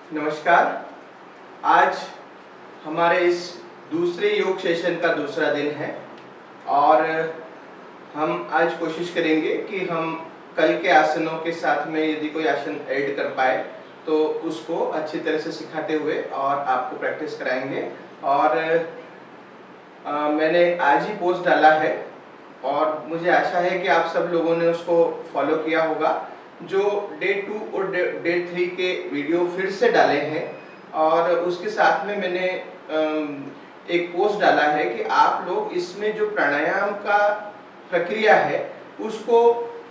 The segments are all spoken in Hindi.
नमस्कार। आज हमारे इस दूसरे योग सेशन का दूसरा दिन है और हम आज कोशिश करेंगे कि हम कल के आसनों के साथ में यदि कोई आसन ऐड कर पाए तो उसको अच्छी तरह से सिखाते हुए और आपको प्रैक्टिस कराएंगे। और मैंने आज ही पोस्ट डाला है और मुझे आशा है कि आप सब लोगों ने उसको फॉलो किया होगा। जो डे 2 और डे 3 के वीडियो फिर से डाले हैं और उसके साथ में मैंने एक पोस्ट डाला है कि आप लोग इसमें जो प्राणायाम का प्रक्रिया है उसको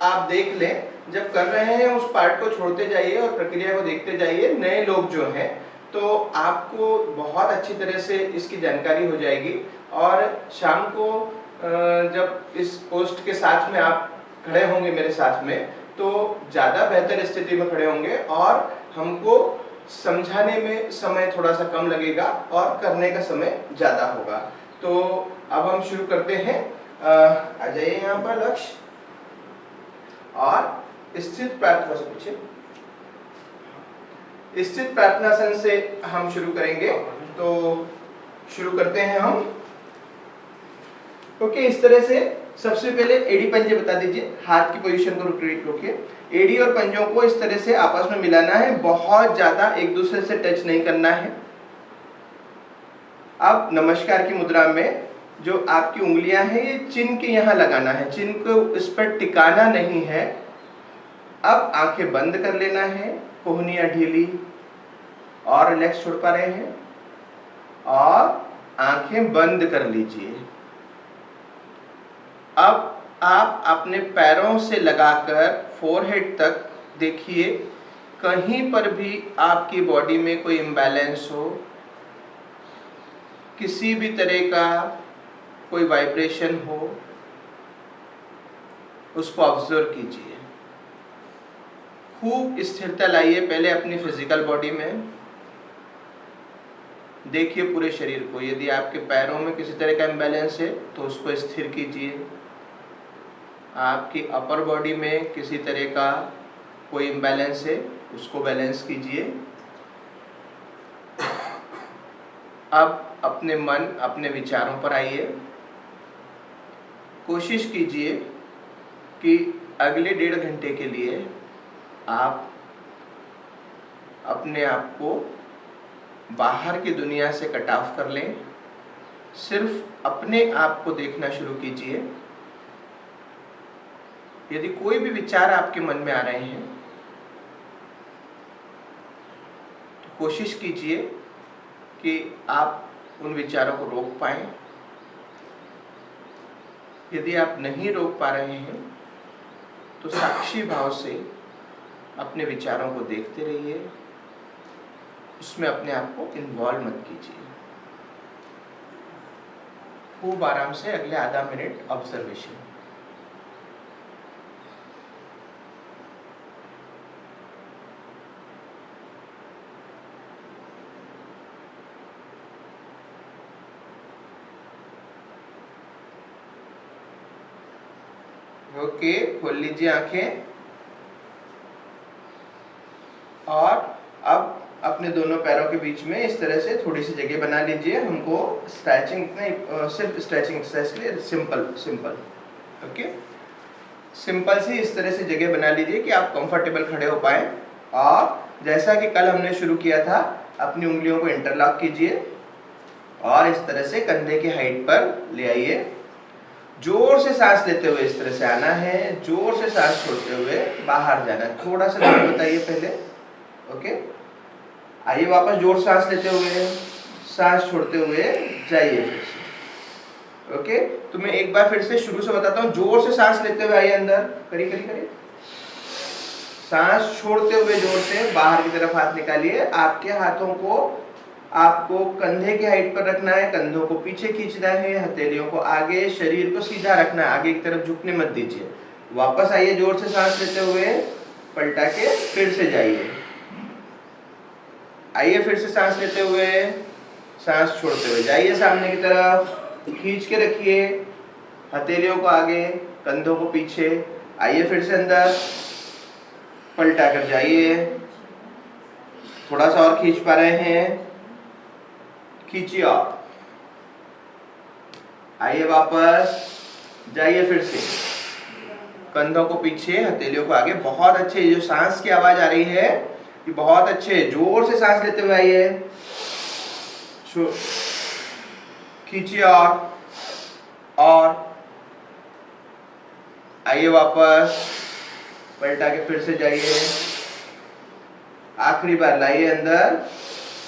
आप देख लें। जब कर रहे हैं उस पार्ट को छोड़ते जाइए और प्रक्रिया को देखते जाइए। नए लोग जो हैं तो आपको बहुत अच्छी तरह से इसकी जानकारी हो जाएगी और शाम को जब इस पोस्ट के साथ में आप खड़े होंगे मेरे साथ में तो ज़्यादा बेहतर स्थिति में खड़े होंगे और हमको समझाने में समय थोड़ा सा कम लगेगा और करने का समय ज़्यादा होगा। तो अब हम शुरू करते हैं। आ जाइए यहाँ पर लक्ष्य और स्थित प्रार्थना से पूछे। स्थित प्रार्थनासन से हम शुरू करेंगे। तो शुरू करते हैं हम। ओके, इस तरह से सबसे पहले एड़ी पंजे बता दीजिए। हाथ की पोजीशन को रोकिए। एड़ी और पंजों को इस तरह से आपस में मिलाना है, बहुत ज्यादा एक दूसरे से टच नहीं करना है। अब नमस्कार की मुद्रा में जो आपकी उंगलियां हैं ये चिन्ह के यहाँ लगाना है, चिन्ह को इस पर टिकाना नहीं है। अब आंखें बंद कर लेना है, कोहनियां ढीली और रिलैक्स छोड़ पा रहे हैं और आंखें बंद कर लीजिए। अब आप अपने पैरों से लगाकर फोरहेड तक देखिए, कहीं पर भी आपकी बॉडी में कोई इम्बैलेंस हो, किसी भी तरह का कोई वाइब्रेशन हो, उसको ऑब्जर्व कीजिए। खूब स्थिरता लाइए पहले अपनी फिजिकल बॉडी में। देखिए पूरे शरीर को। यदि आपके पैरों में किसी तरह का इम्बैलेंस है तो उसको स्थिर कीजिए। आपकी अपर बॉडी में किसी तरह का कोई इम्बैलेंस है उसको बैलेंस कीजिए। अब अपने मन अपने विचारों पर आइए। कोशिश कीजिए कि अगले 1.5 घंटे के लिए आप अपने आप को बाहर की दुनिया से कट ऑफ कर लें। सिर्फ अपने आप को देखना शुरू कीजिए। यदि कोई भी विचार आपके मन में आ रहे हैं तो कोशिश कीजिए कि आप उन विचारों को रोक पाएं। यदि आप नहीं रोक पा रहे हैं तो साक्षी भाव से अपने विचारों को देखते रहिए, उसमें अपने आप को इन्वॉल्व मत कीजिए। खूब आराम से अगले आधा मिनट ऑब्जर्वेशन। ओके, खोल लीजिए आंखें और अब अपने दोनों पैरों के बीच में इस तरह से थोड़ी सी जगह बना लीजिए। हमको स्ट्रेचिंग नहीं, सिर्फ स्ट्रेचिंग एक्सरसाइज के लिए सिंपल ओके, सिंपल सी इस तरह से जगह बना लीजिए कि आप कंफर्टेबल खड़े हो पाए। और जैसा कि कल हमने शुरू किया था, अपनी उंगलियों को इंटरलॉक कीजिए और इस तरह से कंधे की हाइट पर ले आइए। जोर से सांस लेते हुए इस तरह से आना है, जोर से सांस छोड़ते हुए बाहर जाना है। थोड़ा सा जोर बताइए पहले। ओके, आइए वापस जोर सांस लेते हुए, सांस छोड़ते हुए जाइए फिर से। ओके, तो मैं एक बार फिर से शुरू से बताता हूँ। जोर से सांस लेते हुए आइए अंदर, करिए। सांस छोड़ते हुए जोर से बाहर की तरफ हाथ निकालिए। आपके हाथों को आपको कंधे की हाइट पर रखना है, कंधों को पीछे खींचना है, हथेलियों को आगे, शरीर को सीधा रखना है, आगे की तरफ झुकने मत दीजिए। वापस आइए जोर से सांस लेते हुए, पलटा के फिर से जाइए। आइए फिर से सांस लेते हुए, सांस छोड़ते हुए जाइए सामने की तरफ, खींच के रखिए, हथेलियों को आगे, कंधों को पीछे। आइए फिर से अंदर, पलटा कर जाइए, थोड़ा सा और खींच पा रहे हैं, खींचिए आप। आइए वापस, जाइए फिर से, कंधों को पीछे, हथेलियों को आगे। बहुत अच्छे, जो सांस की आवाज आ रही है ये बहुत अच्छे, जोर से सांस लेते हुए आइए, खींचिए और आइए वापस, पलटा के फिर से जाइए, आखिरी बार लाइए अंदर,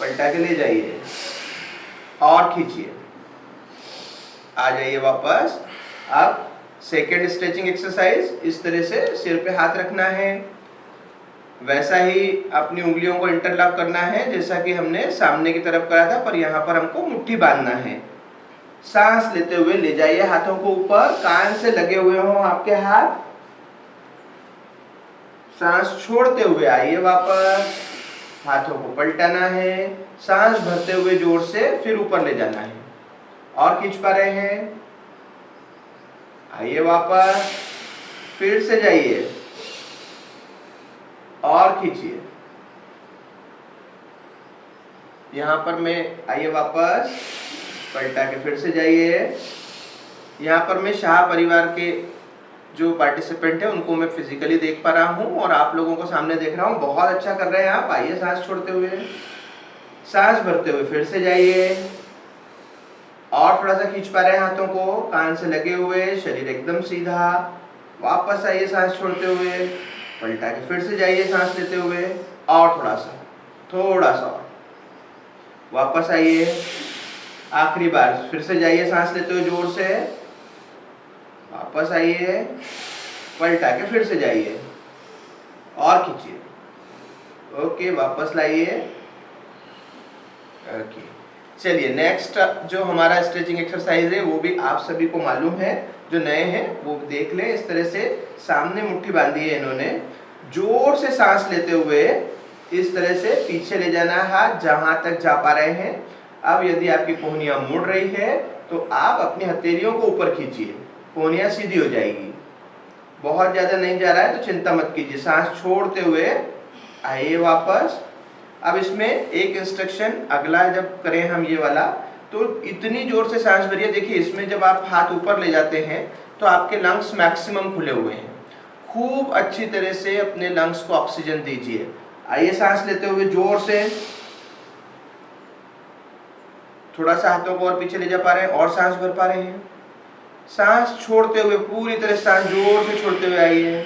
पलटा के ले जाइए और खींचिए, आ जाइए वापस। अब सेकेंड स्ट्रेचिंग एक्सरसाइज, इस तरह से सिर पे हाथ रखना है, वैसा ही अपनी उंगलियों को इंटरलॉक करना है जैसा कि हमने सामने की तरफ करा था, पर यहाँ पर हमको मुट्ठी बांधना है। सांस लेते हुए ले जाइए हाथों को ऊपर, कान से लगे हुए हों आपके हाथ। सांस छोड़ते हुए आइए वापस, हाथों को पलटाना है, सांस भरते हुए जोर से फिर ऊपर ले जाना है और खींच पा रहे हैं। आइए वापस, फिर से जाइए और खींचिए। यहां पर मैं, आइए वापस, पलटा के फिर से जाइए। यहाँ पर मैं शाह परिवार के जो पार्टिसिपेंट है उनको मैं फिजिकली देख पा रहा हूँ और आप लोगों को सामने देख रहा हूँ। बहुत अच्छा कर रहे हैं आप। आइए सांस छोड़ते हुए, सांस भरते हुए फिर से जाइए और थोड़ा सा खींच पा रहे हैं हाथों को, कान से लगे हुए, शरीर एकदम सीधा। वापस आइए सांस छोड़ते हुए, पलटा के फिर से जाइए सांस लेते हुए और थोड़ा सा और वापस आइए। आखिरी बार फिर से जाइए सांस लेते हुए जोर से, वापस आइए, पलटा के फिर से जाइए और खींचिए। ओके, वापस लाइए। ओके, चलिए नेक्स्ट जो हमारा स्ट्रेचिंग एक्सरसाइज है वो भी आप सभी को मालूम है, जो नए हैं वो देख लें। इस तरह से सामने मुट्ठी बांधी है इन्होंने, जोर से सांस लेते हुए इस तरह से पीछे ले जाना है हाथ जहां तक जा पा रहे हैं। अब यदि आपकी कोहनियां मुड़ रही है तो आप अपनी हथेलियों को ऊपर खींचिए, कोहनियां सीधी हो जाएगी। बहुत ज्यादा नहीं जा रहा है तो चिंता मत कीजिए। सांस छोड़ते हुए आइए वापस। अब इसमें एक इंस्ट्रक्शन, अगला जब करें हम ये वाला तो इतनी जोर से सांस भरिए। देखिए इसमें जब आप हाथ ऊपर ले जाते हैं तो आपके लंग्स मैक्सिमम खुले हुए हैं। खूब अच्छी तरह से अपने लंग्स को ऑक्सीजन दीजिए। आइए सांस लेते हुए जोर से, थोड़ा सा हाथों को और पीछे ले जा पा रहे हैं और सांस भर पा रहे हैं। सांस छोड़ते हुए पूरी तरह सांस जोर से छोड़ते हुए आइए,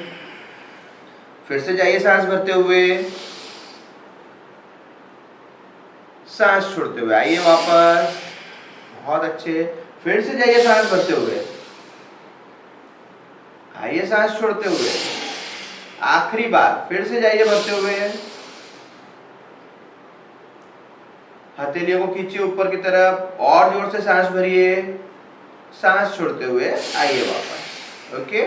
फिर से जाइए सांस भरते हुए, सांस छोड़ते हुए आइए वापस। बहुत अच्छे, फिर से जाइए सांस भरते हुए, आइए सांस छोड़ते हुए, आखिरी बार फिर से जाइए भरते हुए, हथेलियों को खींचिए ऊपर की तरफ और जोर से सांस भरिए, सांस छोड़ते हुए आइए वापस। ओके,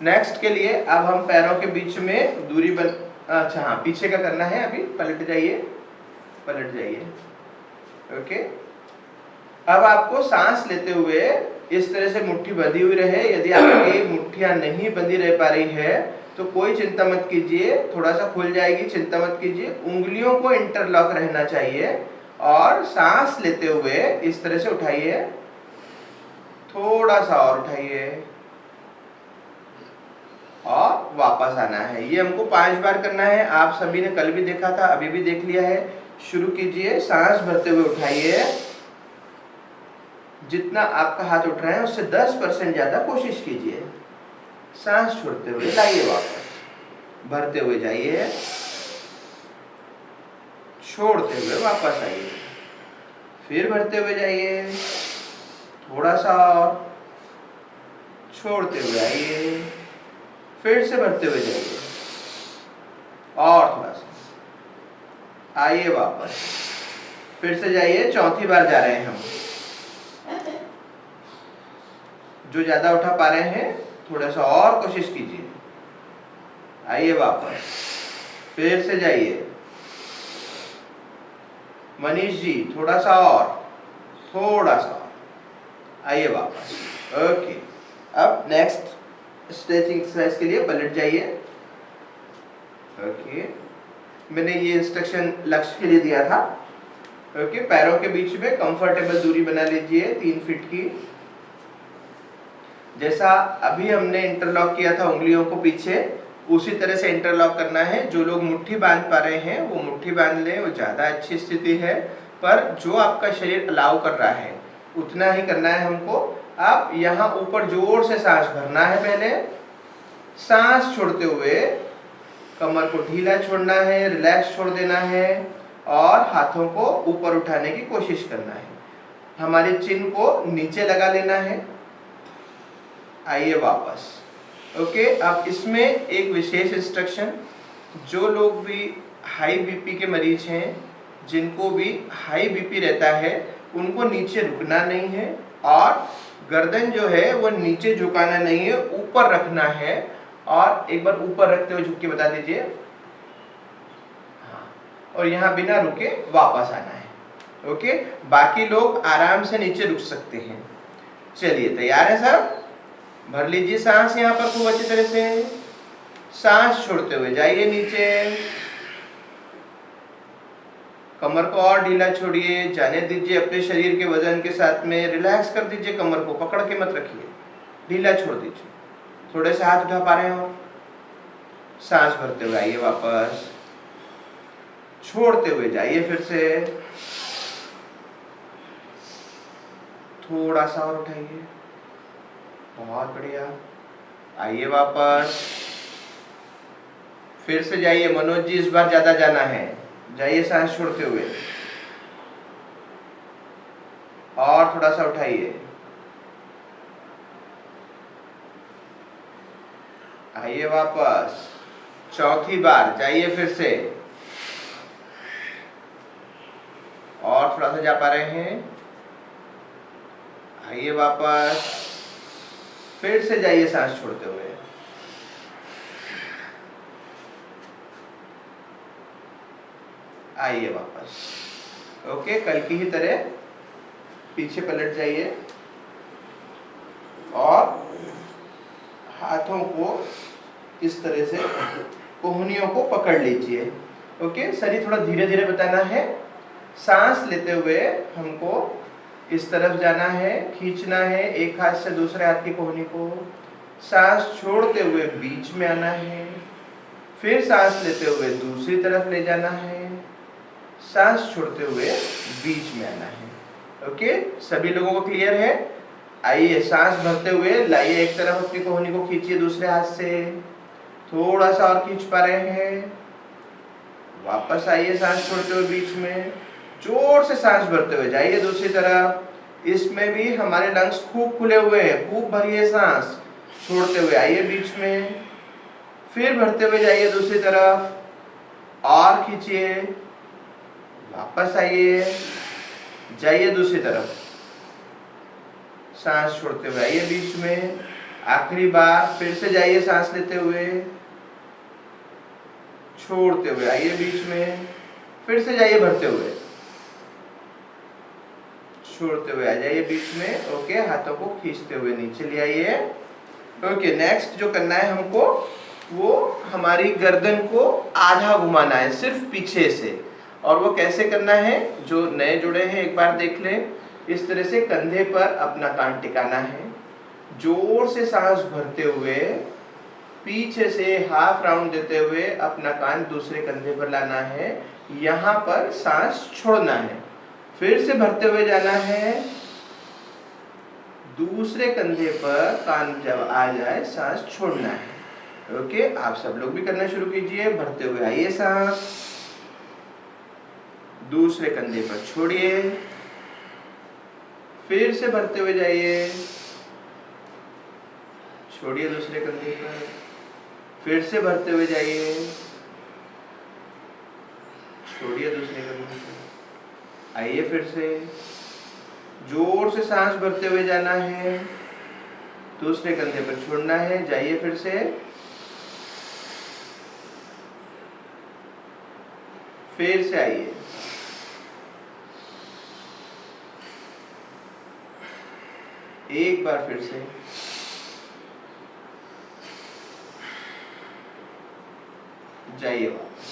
नेक्स्ट के लिए अब हम पैरों के बीच में दूरी बन, अच्छा हाँ पीछे का करना है। अभी पलट जाइए, पलट जाइए। ओके, अब आपको सांस लेते हुए इस तरह से मुट्ठी बंधी हुई रहे। यदि आपकी मुट्ठियां नहीं बंधी रह पा रही है तो कोई चिंता मत कीजिए, थोड़ा सा खुल जाएगी, चिंता मत कीजिए। उंगलियों को इंटरलॉक रहना चाहिए और सांस लेते हुए इस तरह से उठाइए, थोड़ा सा और उठाइए और वापस आना है। ये हमको 5 बार करना है। आप सभी ने कल भी देखा था, अभी भी देख लिया है। शुरू कीजिए, सांस भरते हुए उठाइए, जितना आपका हाथ उठ रहा है उससे 10% ज्यादा कोशिश कीजिए। सांस छोड़ते हुए लाइए वापस, भरते हुए जाइए, छोड़ते हुए वापस आइए, फिर भरते हुए जाइए, थोड़ा सा और, छोड़ते हुए आइए, फिर से भरते हुए जाइए और थोड़ा सा, आइए वापस, फिर से जाइए। चौथी बार जा रहे हैं हम। जो ज्यादा उठा पा रहे हैं थोड़ा सा और कोशिश कीजिए। आइए वापस, फिर से जाइए। मनीष जी थोड़ा सा और, थोड़ा सा और, आइए वापस। ओके, अब नेक्स्ट स्ट्रेचिंग एक्सरसाइज के लिए पलट जाइए। ओके, मैंने ये इंस्ट्रक्शन लक्ष्य के लिए दिया था। ओके, पैरों के बीच में कंफर्टेबल दूरी बना लीजिए 3 फीट की। जैसा अभी हमने इंटरलॉक किया था उंगलियों को पीछे, उसी तरह से इंटरलॉक करना है। जो लोग मुट्ठी बांध पा रहे हैं वो मुट्ठी बांध लें, वो ज़्यादा अच्छी स्थिति है। पर जो आपका शरीर अलाउ कर रहा है उतना ही करना है हमको। आप यहाँ ऊपर जोर से सांस भरना है, पहले सांस छोड़ते हुए कमर को ढीला छोड़ना है, रिलैक्स छोड़ देना है और हाथों को ऊपर उठाने की कोशिश करना है। हमारे चिन को नीचे लगा लेना है। आइए वापस। ओके, अब इसमें एक विशेष इंस्ट्रक्शन, जो लोग भी हाई बीपी के मरीज हैं, जिनको भी हाई बीपी रहता है, उनको नीचे रुकना नहीं है और गर्दन जो है वो नीचे झुकाना नहीं है, ऊपर रखना है। और एक बार ऊपर रखते हुए झुक के बता दीजिए। हाँ, और यहाँ बिना रुके वापस आना है। ओके, बाकी लोग आराम से नीचे रुक सकते हैं। चलिए, तैयार है सब? भर लीजिए सांस यहाँ पर खूब अच्छी तरह से। सांस छोड़ते हुए जाइए नीचे, कमर को और ढीला छोड़िए, जाने दीजिए अपने शरीर के वजन के साथ में। रिलैक्स कर दीजिए, कमर को पकड़ के मत रखिए, ढीला छोड़ दीजिए। थोड़े से हाथ उठा पा रहे हैं और सांस भरते हुए आइए वापस, छोड़ते हुए जाइए फिर से, थोड़ा सा और उठाइए, बहुत बढ़िया। आइए वापस, फिर से जाइए। मनोज जी, इस बार ज्यादा जाना है, जाइए सांस छोड़ते हुए और थोड़ा सा उठाइए। आइए वापस, चौथी बार जाइए फिर से और थोड़ा सा जा पा रहे हैं। आइए वापस, फिर से जाइए सांस छोड़ते हुए। आइए वापस। ओके, कल की ही तरह पीछे पलट जाइए और हाथों को इस तरह से कोहनियों को पकड़ लीजिए। ओके, शरीर थोड़ा धीरे धीरे बताना है। सांस लेते हुए हमको इस तरफ जाना है, खींचना है एक हाथ से दूसरे हाथ की कोहनी को। सांस छोड़ते हुए बीच में आना है, फिर सांस लेते हुए दूसरी तरफ ले जाना है, सांस छोड़ते हुए बीच में आना है। ओके, सभी लोगों को क्लियर है? आइए, सांस भरते हुए लाइए एक तरफ अपनी कोहनी को, खींचिए दूसरे हाथ से, थोड़ा सा और खींच पा रहे हैं। वापस आइए, सांस छोड़ते हुए बीच में, जोर से सांस भरते हुए जाइए दूसरी तरफ। इसमें भी हमारे लंग्स खूब खुले हुए हैं, खूब भरिए सांस। छोड़ते हुए आइए बीच में, फिर भरते हुए जाइए दूसरी तरफ और खींचिए। वापस आइए, जाइए दूसरी तरफ, सांस छोड़ते हुए आइए बीच में। आखिरी बार फिर से जाइए सांस लेते हुए, छोड़ते हुए आइए बीच में, फिर से जाइए भरते हुए, छोड़ते हुए आ जाइए बीच में। ओके, हाथों को खींचते हुए नीचे ले आइए। ओके, नेक्स्ट जो करना है हमको, वो हमारी गर्दन को आधा घुमाना है, सिर्फ पीछे से। और वो कैसे करना है? जो नए जुड़े हैं एक बार देख लें। इस तरह से कंधे पर अपना कान टिकाना है, जोर से सांस भरते हुए पीछे से हाफ राउंड देते हुए अपना कान दूसरे कंधे पर लाना है, यहाँ पर सांस छोड़ना है, फिर से भरते हुए जाना है, दूसरे कंधे पर कान जब आ जाए सांस छोड़ना है। ओके, आप सब लोग भी करना शुरू कीजिए। भरते हुए आइए सांस, दूसरे कंधे पर छोड़िए, फिर से भरते हुए जाइए, छोड़िए दूसरे कंधे पर, फिर से भरते हुए जाइए, छोड़िए दूसरे कंधे पर। आइए फिर से, जोर से सांस भरते हुए जाना है, दूसरे कंधे पर छोड़ना है, जाइए फिर से, फिर से आइए, एक बार फिर से, जाइए वापस।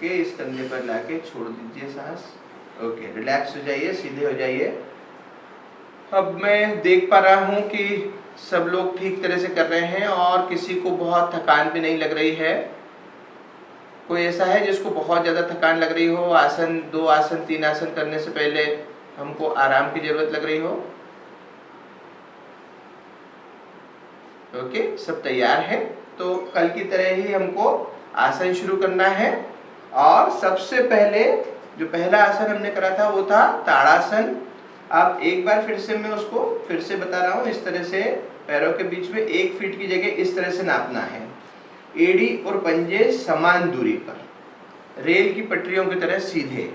ओके, इस कंधे पर लाके छोड़ दीजिए सांस। ओके, रिलैक्स हो जाइए, सीधे हो जाइए। अब मैं देख पा रहा हूँ कि सब लोग ठीक तरह से कर रहे हैं और किसी को बहुत थकान भी नहीं लग रही है। कोई ऐसा है जिसको बहुत ज़्यादा थकान लग रही हो, आसन 2 आसन 3 आसन करने से पहले हमको आराम की ज़रूरत लग रही हो? ओके, सब तैयार है। तो कल की तरह ही हमको आसन शुरू करना है। और सबसे पहले जो पहला आसन हमने करा था वो था ताड़ासन। अब एक बार फिर से मैं उसको फिर से बता रहा हूँ। इस तरह से पैरों के बीच में 1 फीट की जगह इस तरह से नापना है। एड़ी और पंजे समान दूरी पर, रेल की पटरियों की तरह सीधे।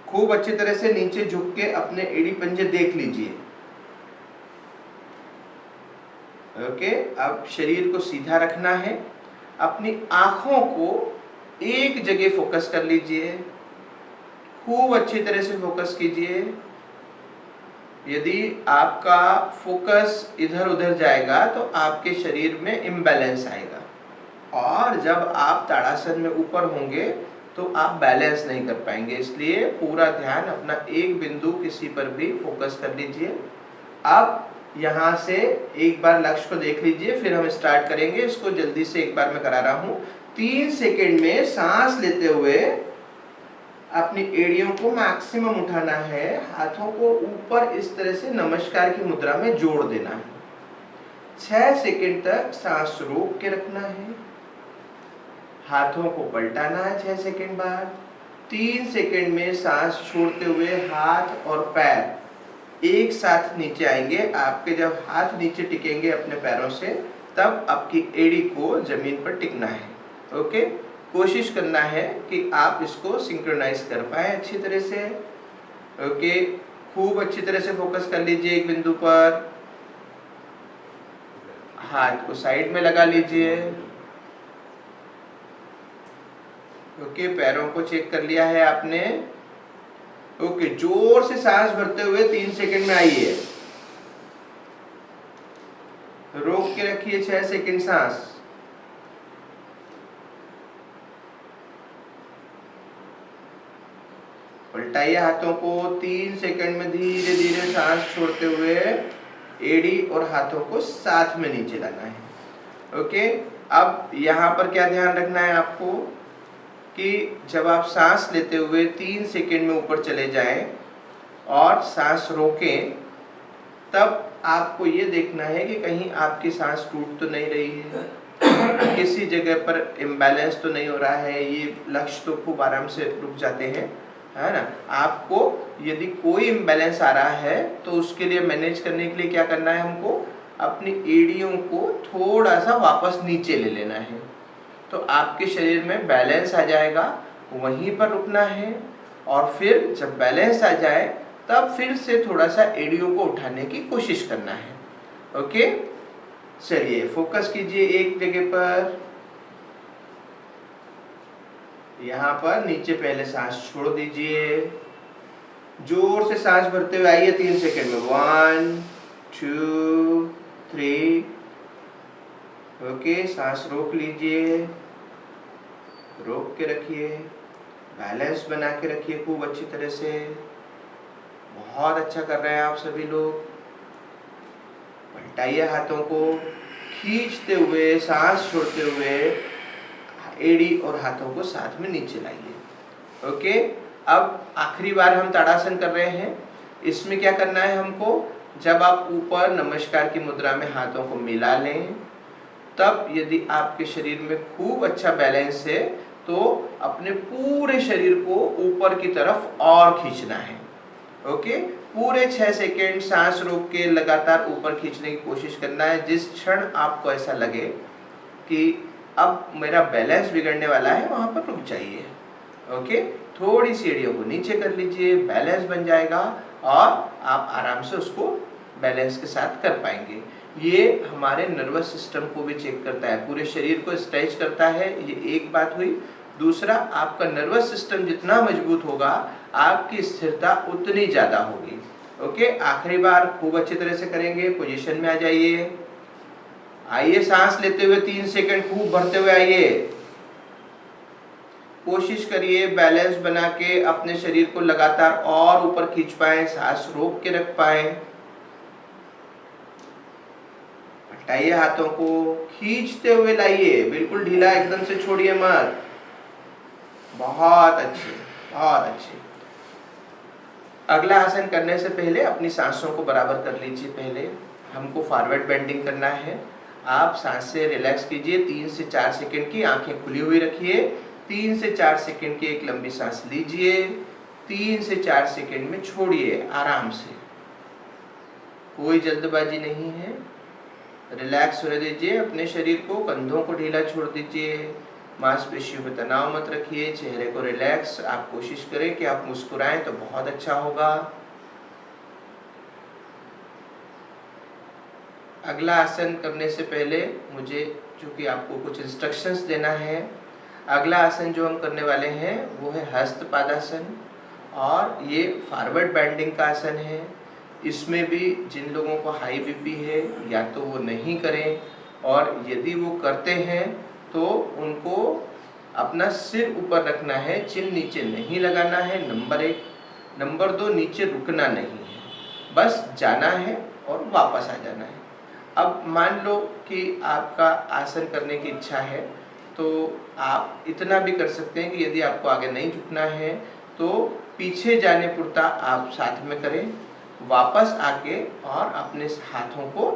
खूब अच्छी तरह से नीचे झुक के अपने एड़ी पंजे देख लीजिए। ओके, अब शरीर को सीधा रखना है। अपनी आंखों को एक जगह फोकस कर लीजिए। खूब अच्छी तरह से फोकस कीजिए। यदि आपका फोकस इधर उधर जाएगा तो आपके शरीर में इम्बैलेंस आएगा, और जब आप ताड़ासन में ऊपर होंगे तो आप बैलेंस नहीं कर पाएंगे। इसलिए पूरा ध्यान अपना एक बिंदु किसी पर भी फोकस कर लीजिए। अब यहाँ से एक बार लक्ष्य को देख लीजिए, फिर हम स्टार्ट करेंगे। इसको जल्दी से एक बार मैं करा रहा हूँ। 3 सेकेंड में सांस लेते हुए अपनी एड़ियों को मैक्सिमम उठाना है। हाथों को ऊपर इस तरह से नमस्कार की मुद्रा में जोड़ देना है। 6 सेकेंड तक सांस रोक के रखना है। हाथों को पलटाना है 6 सेकेंड बाद। 3 सेकेंड में सांस छोड़ते हुए हाथ और पैर एक साथ नीचे आएंगे। आपके जब हाथ नीचे टिकेंगे अपने पैरों से, तब आपकी एड़ी को जमीन पर टिकना है। ओके, कोशिश करना है कि आप इसको सिंक्रोनाइज कर पाए अच्छी तरह से। ओके, खूब अच्छी तरह से फोकस कर लीजिए एक बिंदु पर। हाथ को साइड में लगा लीजिए। ओके, पैरों को चेक कर लिया है आपने। ओके, जोर से सांस भरते हुए 3 सेकंड में आइए। रोक के रखिए 6 सेकंड सांस। पलटाइए हाथों को। 3 सेकंड में धीरे धीरे सांस छोड़ते हुए एड़ी और हाथों को साथ में नीचे लाना है। ओके, अब यहाँ पर क्या ध्यान रखना है आपको कि जब आप सांस लेते हुए 3 सेकंड में ऊपर चले जाएं और सांस रोकें, तब आपको ये देखना है कि कहीं आपकी सांस टूट तो नहीं रही है, किसी जगह पर इम्बैलेंस तो नहीं हो रहा है। ये लक्ष्य तो खूब आराम से रुक जाते हैं, है ना। आपको यदि कोई इम्बैलेंस आ रहा है तो उसके लिए मैनेज करने के लिए क्या करना है, हमको अपनी एड़ियों को थोड़ा सा वापस नीचे ले लेना है, तो आपके शरीर में बैलेंस आ जाएगा। वहीं पर रुकना है और फिर जब बैलेंस आ जाए तब फिर से थोड़ा सा एड़ियों को उठाने की कोशिश करना है। ओके, चलिए फोकस कीजिए एक जगह पर। यहाँ पर नीचे पहले सांस छोड़ दीजिए। जोर से सांस भरते हुए आइए 3 सेकंड में। 1 2 3। ओके, सांस रोक लीजिए। रोक के रखिए, बैलेंस बना के रखिए खूब अच्छी तरह से। बहुत अच्छा कर रहे हैं आप सभी लोग। पलटाइए हाथों को, खींचते हुए सांस छोड़ते हुए एड़ी और हाथों को साथ में नीचे लाइए। ओके, अब आखिरी बार हम ताड़ासन कर रहे हैं। इसमें क्या करना है हमको, जब आप ऊपर नमस्कार की मुद्रा में हाथों को मिला लें, तब यदि आपके शरीर में खूब अच्छा बैलेंस है तो अपने पूरे शरीर को ऊपर की तरफ और खींचना है। ओके, पूरे 6 सेकेंड सांस रोक के लगातार ऊपर खींचने की कोशिश करना है। जिस क्षण आपको ऐसा लगे कि अब मेरा बैलेंस बिगड़ने वाला है, वहां पर रुक जाइए। ओके, थोड़ी सी एड़ियों को नीचे कर लीजिए, बैलेंस बन जाएगा और आप आराम से उसको बैलेंस के साथ कर पाएंगे। ये हमारे नर्वस सिस्टम को भी चेक करता है, पूरे शरीर को स्ट्रेच करता है। ये एक बात हुई। दूसरा, आपका नर्वस सिस्टम जितना मजबूत होगा, आपकी स्थिरता उतनी ज़्यादा होगी। ओके, आखिरी बार खूब अच्छी तरह से करेंगे। पोजीशन में आ जाइए। आइए, सांस लेते हुए 3 सेकंड खूब भरते हुए आइए। कोशिश करिए बैलेंस बना के अपने शरीर को लगातार और ऊपर खींच पाएं, सांस रोक के रख पाएं। हटाइए हाथों को, खींचते हुए लाइए, बिल्कुल ढीला एकदम से छोड़िए मत। बहुत अच्छे, बहुत अच्छे। अगला आसन करने से पहले अपनी सांसों को बराबर कर लीजिए। पहले हमको फॉरवर्ड बेंडिंग करना है। आप सांस से रिलैक्स कीजिए, 3 से 4 सेकंड की आंखें खुली हुई रखिए। 3 से 4 सेकंड की एक लंबी सांस लीजिए, 3 से 4 सेकंड में छोड़िए आराम से। कोई जल्दबाजी नहीं है, रिलैक्स होने दीजिए अपने शरीर को। कंधों को ढीला छोड़ दीजिए, मांसपेशियों में तनाव मत रखिए, चेहरे को रिलैक्स। आप कोशिश करें कि आप मुस्कुराएं तो बहुत अच्छा होगा। अगला आसन करने से पहले मुझे चूंकि आपको कुछ इंस्ट्रक्शंस देना है। अगला आसन जो हम करने वाले हैं वो है हस्तपादासन, और ये फॉरवर्ड बेंडिंग का आसन है। इसमें भी जिन लोगों को हाई बीपी है या तो वो नहीं करें, और यदि वो करते हैं तो उनको अपना सिर ऊपर रखना है, चिन नीचे नहीं लगाना है, नंबर 1। नंबर 2, नीचे रुकना नहीं है, बस जाना है और वापस आ जाना है। अब मान लो कि आपका आसन करने की इच्छा है तो आप इतना भी कर सकते हैं कि यदि आपको आगे नहीं झुकना है तो पीछे जाने पुरता आप साथ में करें, वापस आके और अपने हाथों को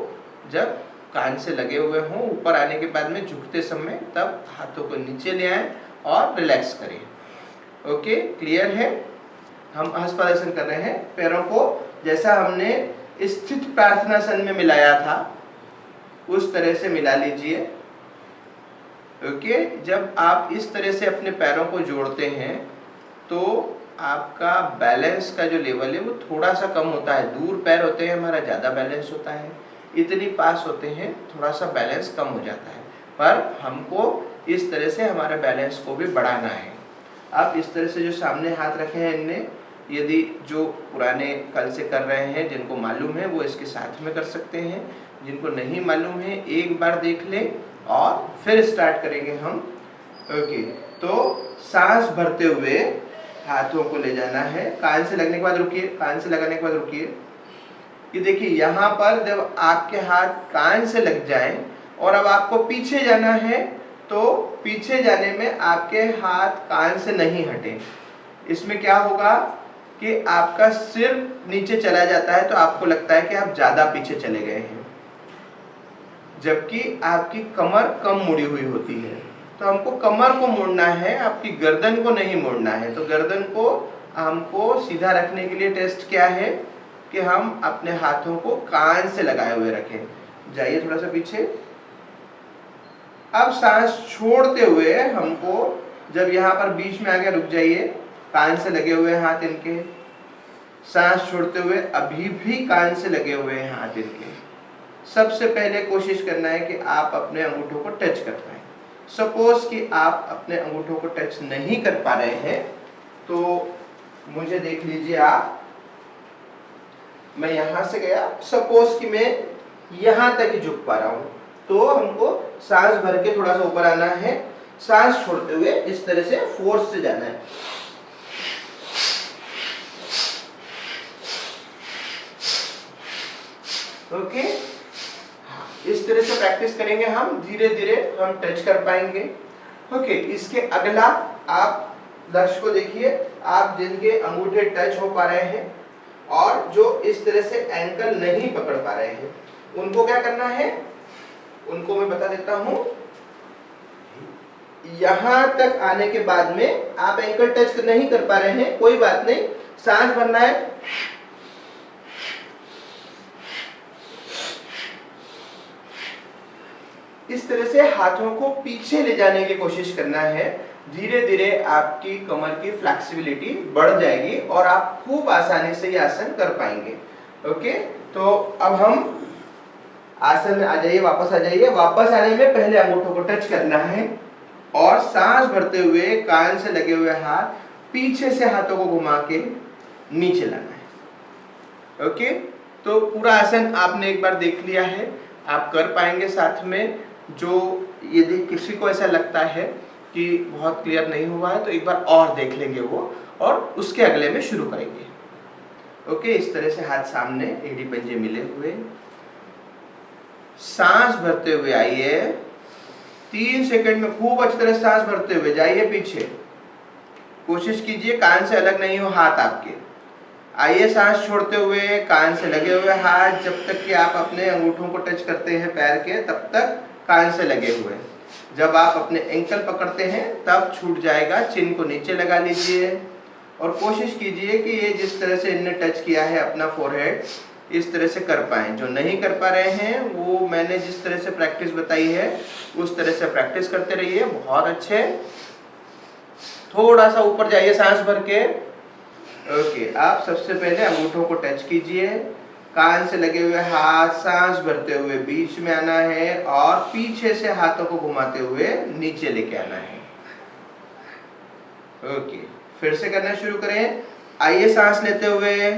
जब कान से लगे हुए हों, ऊपर आने के बाद में झुकते समय तब हाथों को नीचे ले आएं और रिलैक्स करें। ओके, क्लियर है? हम हस्तपादासन कर रहे हैं। पैरों को जैसा हमने स्थित प्रार्थनासन में मिलाया था उस तरह से मिला लीजिए। ओके, जब आप इस तरह से अपने पैरों को जोड़ते हैं तो आपका बैलेंस का जो लेवल है वो थोड़ा सा कम होता है। दूर पैर होते हैं हमारा ज़्यादा बैलेंस होता है, इतनी पास होते हैं थोड़ा सा बैलेंस कम हो जाता है। पर हमको इस तरह से हमारे बैलेंस को भी बढ़ाना है। आप इस तरह से जो सामने हाथ रखे हैं इनने, यदि जो पुराने कल से कर रहे हैं जिनको मालूम है वो इसके साथ में कर सकते हैं, जिनको नहीं मालूम है एक बार देख लें और फिर स्टार्ट करेंगे हम। ओके, तो सांस भरते हुए हाथों को ले जाना है, कान से लगने के बाद रुकिए, कान से लगाने के बाद रुकिए। ये देखिए यहाँ पर जब आपके हाथ कान से लग जाएं और अब आपको पीछे जाना है तो पीछे जाने में आपके हाथ कान से नहीं हटे। इसमें क्या होगा कि आपका सिर नीचे चला जाता है तो आपको लगता है कि आप ज़्यादा पीछे चले गए हैं, जबकि आपकी कमर कम मुड़ी हुई होती है। तो हमको कमर को मोड़ना है, आपकी गर्दन को नहीं मोड़ना है। तो गर्दन को हमको सीधा रखने के लिए टेस्ट क्या है कि हम अपने हाथों को कान से लगाए हुए रखें। जाइए थोड़ा सा पीछे। अब सांस छोड़ते हुए हमको जब यहाँ पर बीच में आगे रुक जाइए, कान से लगे हुए हाथ इनके, सांस छोड़ते हुए अभी भी कान से लगे हुए हैं हाथ इनके। सबसे पहले कोशिश करना है कि आप अपने अंगूठों को टच कर पाए। सपोज कि आप अपने अंगूठों को टच नहीं कर पा रहे हैं तो मुझे देख लीजिए आप, मैं यहां से गया, सपोज कि मैं यहां तक ही झुक पा रहा हूं, तो हमको सांस भर के थोड़ा सा ऊपर आना है, सांस छोड़ते हुए इस तरह से फोर्स से जाना है। ओके, इस तरह से प्रैक्टिस करेंगे हम, धीरे धीरे हम टच कर पाएंगे। ओके, इसके अगला आप लक्ष्य को देखिए, आप जिनके अंगूठे टच हो पा रहे हैं और जो इस तरह से एंकल नहीं पकड़ पा रहे हैं उनको क्या करना है, उनको मैं बता देता हूं। यहां तक आने के बाद में आप एंकल टच नहीं कर पा रहे हैं, कोई बात नहीं, सांस भरना है। इस तरह से हाथों को पीछे ले जाने की कोशिश करना है। धीरे धीरे आपकी कमर की फ्लेक्सिबिलिटी बढ़ जाएगी और आप खूब आसानी से ये आसन कर पाएंगे। ओके, तो अब हम आसन में आ जाइए, वापस आ जाइए। वापस आने में पहले अंगूठों को टच करना है और सांस भरते हुए कान से लगे हुए हाथ पीछे से हाथों को घुमा के नीचे लाना है। ओके, तो पूरा आसन आपने एक बार देख लिया है, आप कर पाएंगे साथ में। जो यदि किसी को ऐसा लगता है कि बहुत क्लियर नहीं हुआ है तो एक बार और देख लेंगे वो, और उसके अगले में शुरू करेंगे। ओके, इस तरह से हाथ सामने, एड़ी पंजे मिले हुए, सांस भरते हुए आइए। 3 सेकंड में खूब अच्छी तरह सांस भरते हुए जाइए पीछे। कोशिश कीजिए कान से अलग नहीं हो हाथ आपके। आइए सांस छोड़ते हुए, कान से लगे हुए हाथ, जब तक कि आप अपने अंगूठों को टच करते हैं पैर के, तब तक कान से लगे हुए। जब आप अपने एंकल पकड़ते हैं तब छूट जाएगा। चिन को नीचे लगा लीजिए और कोशिश कीजिए कि ये जिस तरह से इनने टच किया है अपना फोरहेड, इस तरह से कर पाएं। जो नहीं कर पा रहे हैं वो मैंने जिस तरह से प्रैक्टिस बताई है उस तरह से प्रैक्टिस करते रहिए। बहुत अच्छे। थोड़ा सा ऊपर जाइए सांस भर के। ओके, आप सबसे पहले अंगूठों को टच कीजिए, कान से लगे हुए हाथ सांस भरते हुए बीच में आना है और पीछे से हाथों को घुमाते हुए नीचे लेके आना है। ओके, फिर से करना शुरू करें। आइए सांस लेते हुए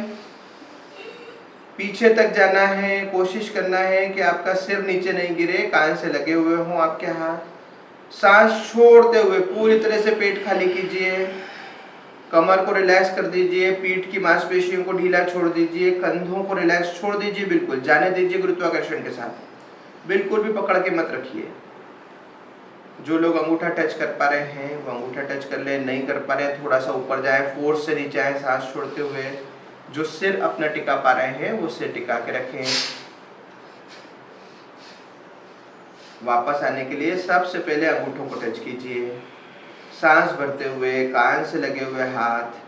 पीछे तक जाना है। कोशिश करना है कि आपका सिर नीचे नहीं गिरे, कान से लगे हुए हों आपके हाथ। सांस छोड़ते हुए पूरी तरह से पेट खाली कीजिए, कमर को रिलैक्स कर दीजिए, पीठ की मांसपेशियों को ढीला छोड़ दीजिए, कंधों को रिलैक्स छोड़ दीजिए, बिल्कुल जाने दीजिए गुरुत्वाकर्षण के साथ। बिल्कुल भी पकड़ के मत रखिए। जो लोग अंगूठा टच कर पा रहे हैं वो अंगूठा टच कर ले, नहीं कर पा रहे हैं थोड़ा सा ऊपर जाए, फोर्स से नीचे आए सांस छोड़ते हुए। जो सिर अपना टिका पा रहे हैं वो सिर टिका के रखें। वापस आने के लिए सबसे पहले अंगूठों को टच कीजिए, सांस भरते हुए कान से लगे हुए हाथ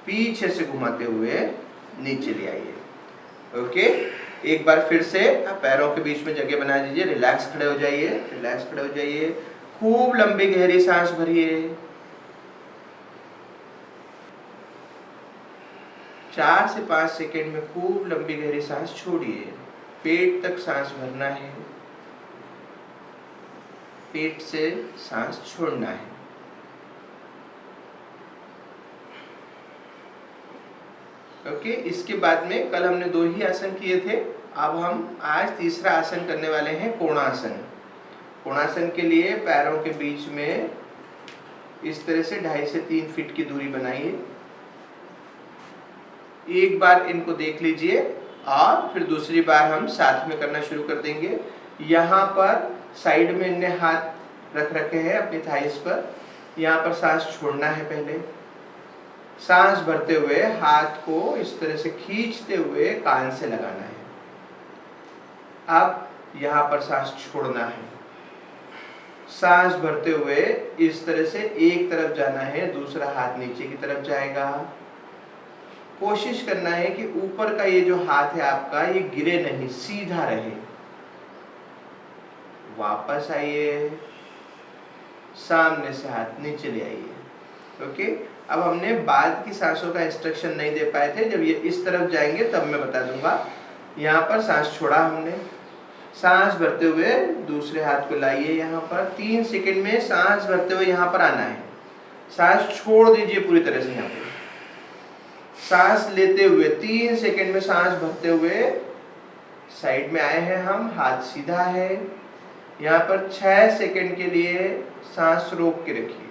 पीछे से घुमाते हुए नीचे ले आइए। ओके, एक बार फिर से आप पैरों के बीच में जगह बना दीजिए, रिलैक्स खड़े हो जाइए, रिलैक्स खड़े हो जाइए। खूब लंबी गहरी सांस भरिए। 4 से 5 सेकंड में खूब लंबी गहरी सांस छोड़िए। पेट तक सांस भरना है, पेट से सांस छोड़ना है। ओके, इसके बाद में कल हमने 2 ही आसन किए थे, अब हम आज तीसरा आसन करने वाले हैं, कोणासन। कोणासन के लिए पैरों के बीच में इस तरह से 2.5 से 3 फीट की दूरी बनाइए। एक बार इनको देख लीजिए और फिर दूसरी बार हम साथ में करना शुरू कर देंगे। यहाँ पर साइड में इनने हाथ रख रखे हैं अपनी थाइस पर। यहाँ पर सांस छोड़ना है पहले। सांस भरते हुए हाथ को इस तरह से खींचते हुए कान से लगाना है। अब यहाँ पर सांस छोड़ना है। सांस भरते हुए इस तरह से एक तरफ जाना है, दूसरा हाथ नीचे की तरफ जाएगा। कोशिश करना है कि ऊपर का ये जो हाथ है आपका ये गिरे नहीं, सीधा रहे। वापस आइए, सामने से हाथ नीचे ले आइए। ओके, अब हमने बाद की सांसों का इंस्ट्रक्शन नहीं दे पाए थे, जब ये इस तरफ जाएंगे तब मैं बता दूंगा। यहाँ पर सांस छोड़ा हमने, सांस भरते हुए दूसरे हाथ को लाइए यहाँ पर। 3 सेकंड में सांस भरते हुए यहाँ पर आना है। सांस छोड़ दीजिए पूरी तरह से यहाँ पर। सांस लेते हुए 3 सेकंड में सांस भरते हुए साइड में आए हैं हम, हाथ सीधा है। यहाँ पर 6 सेकंड के लिए सांस रोक के रखिए।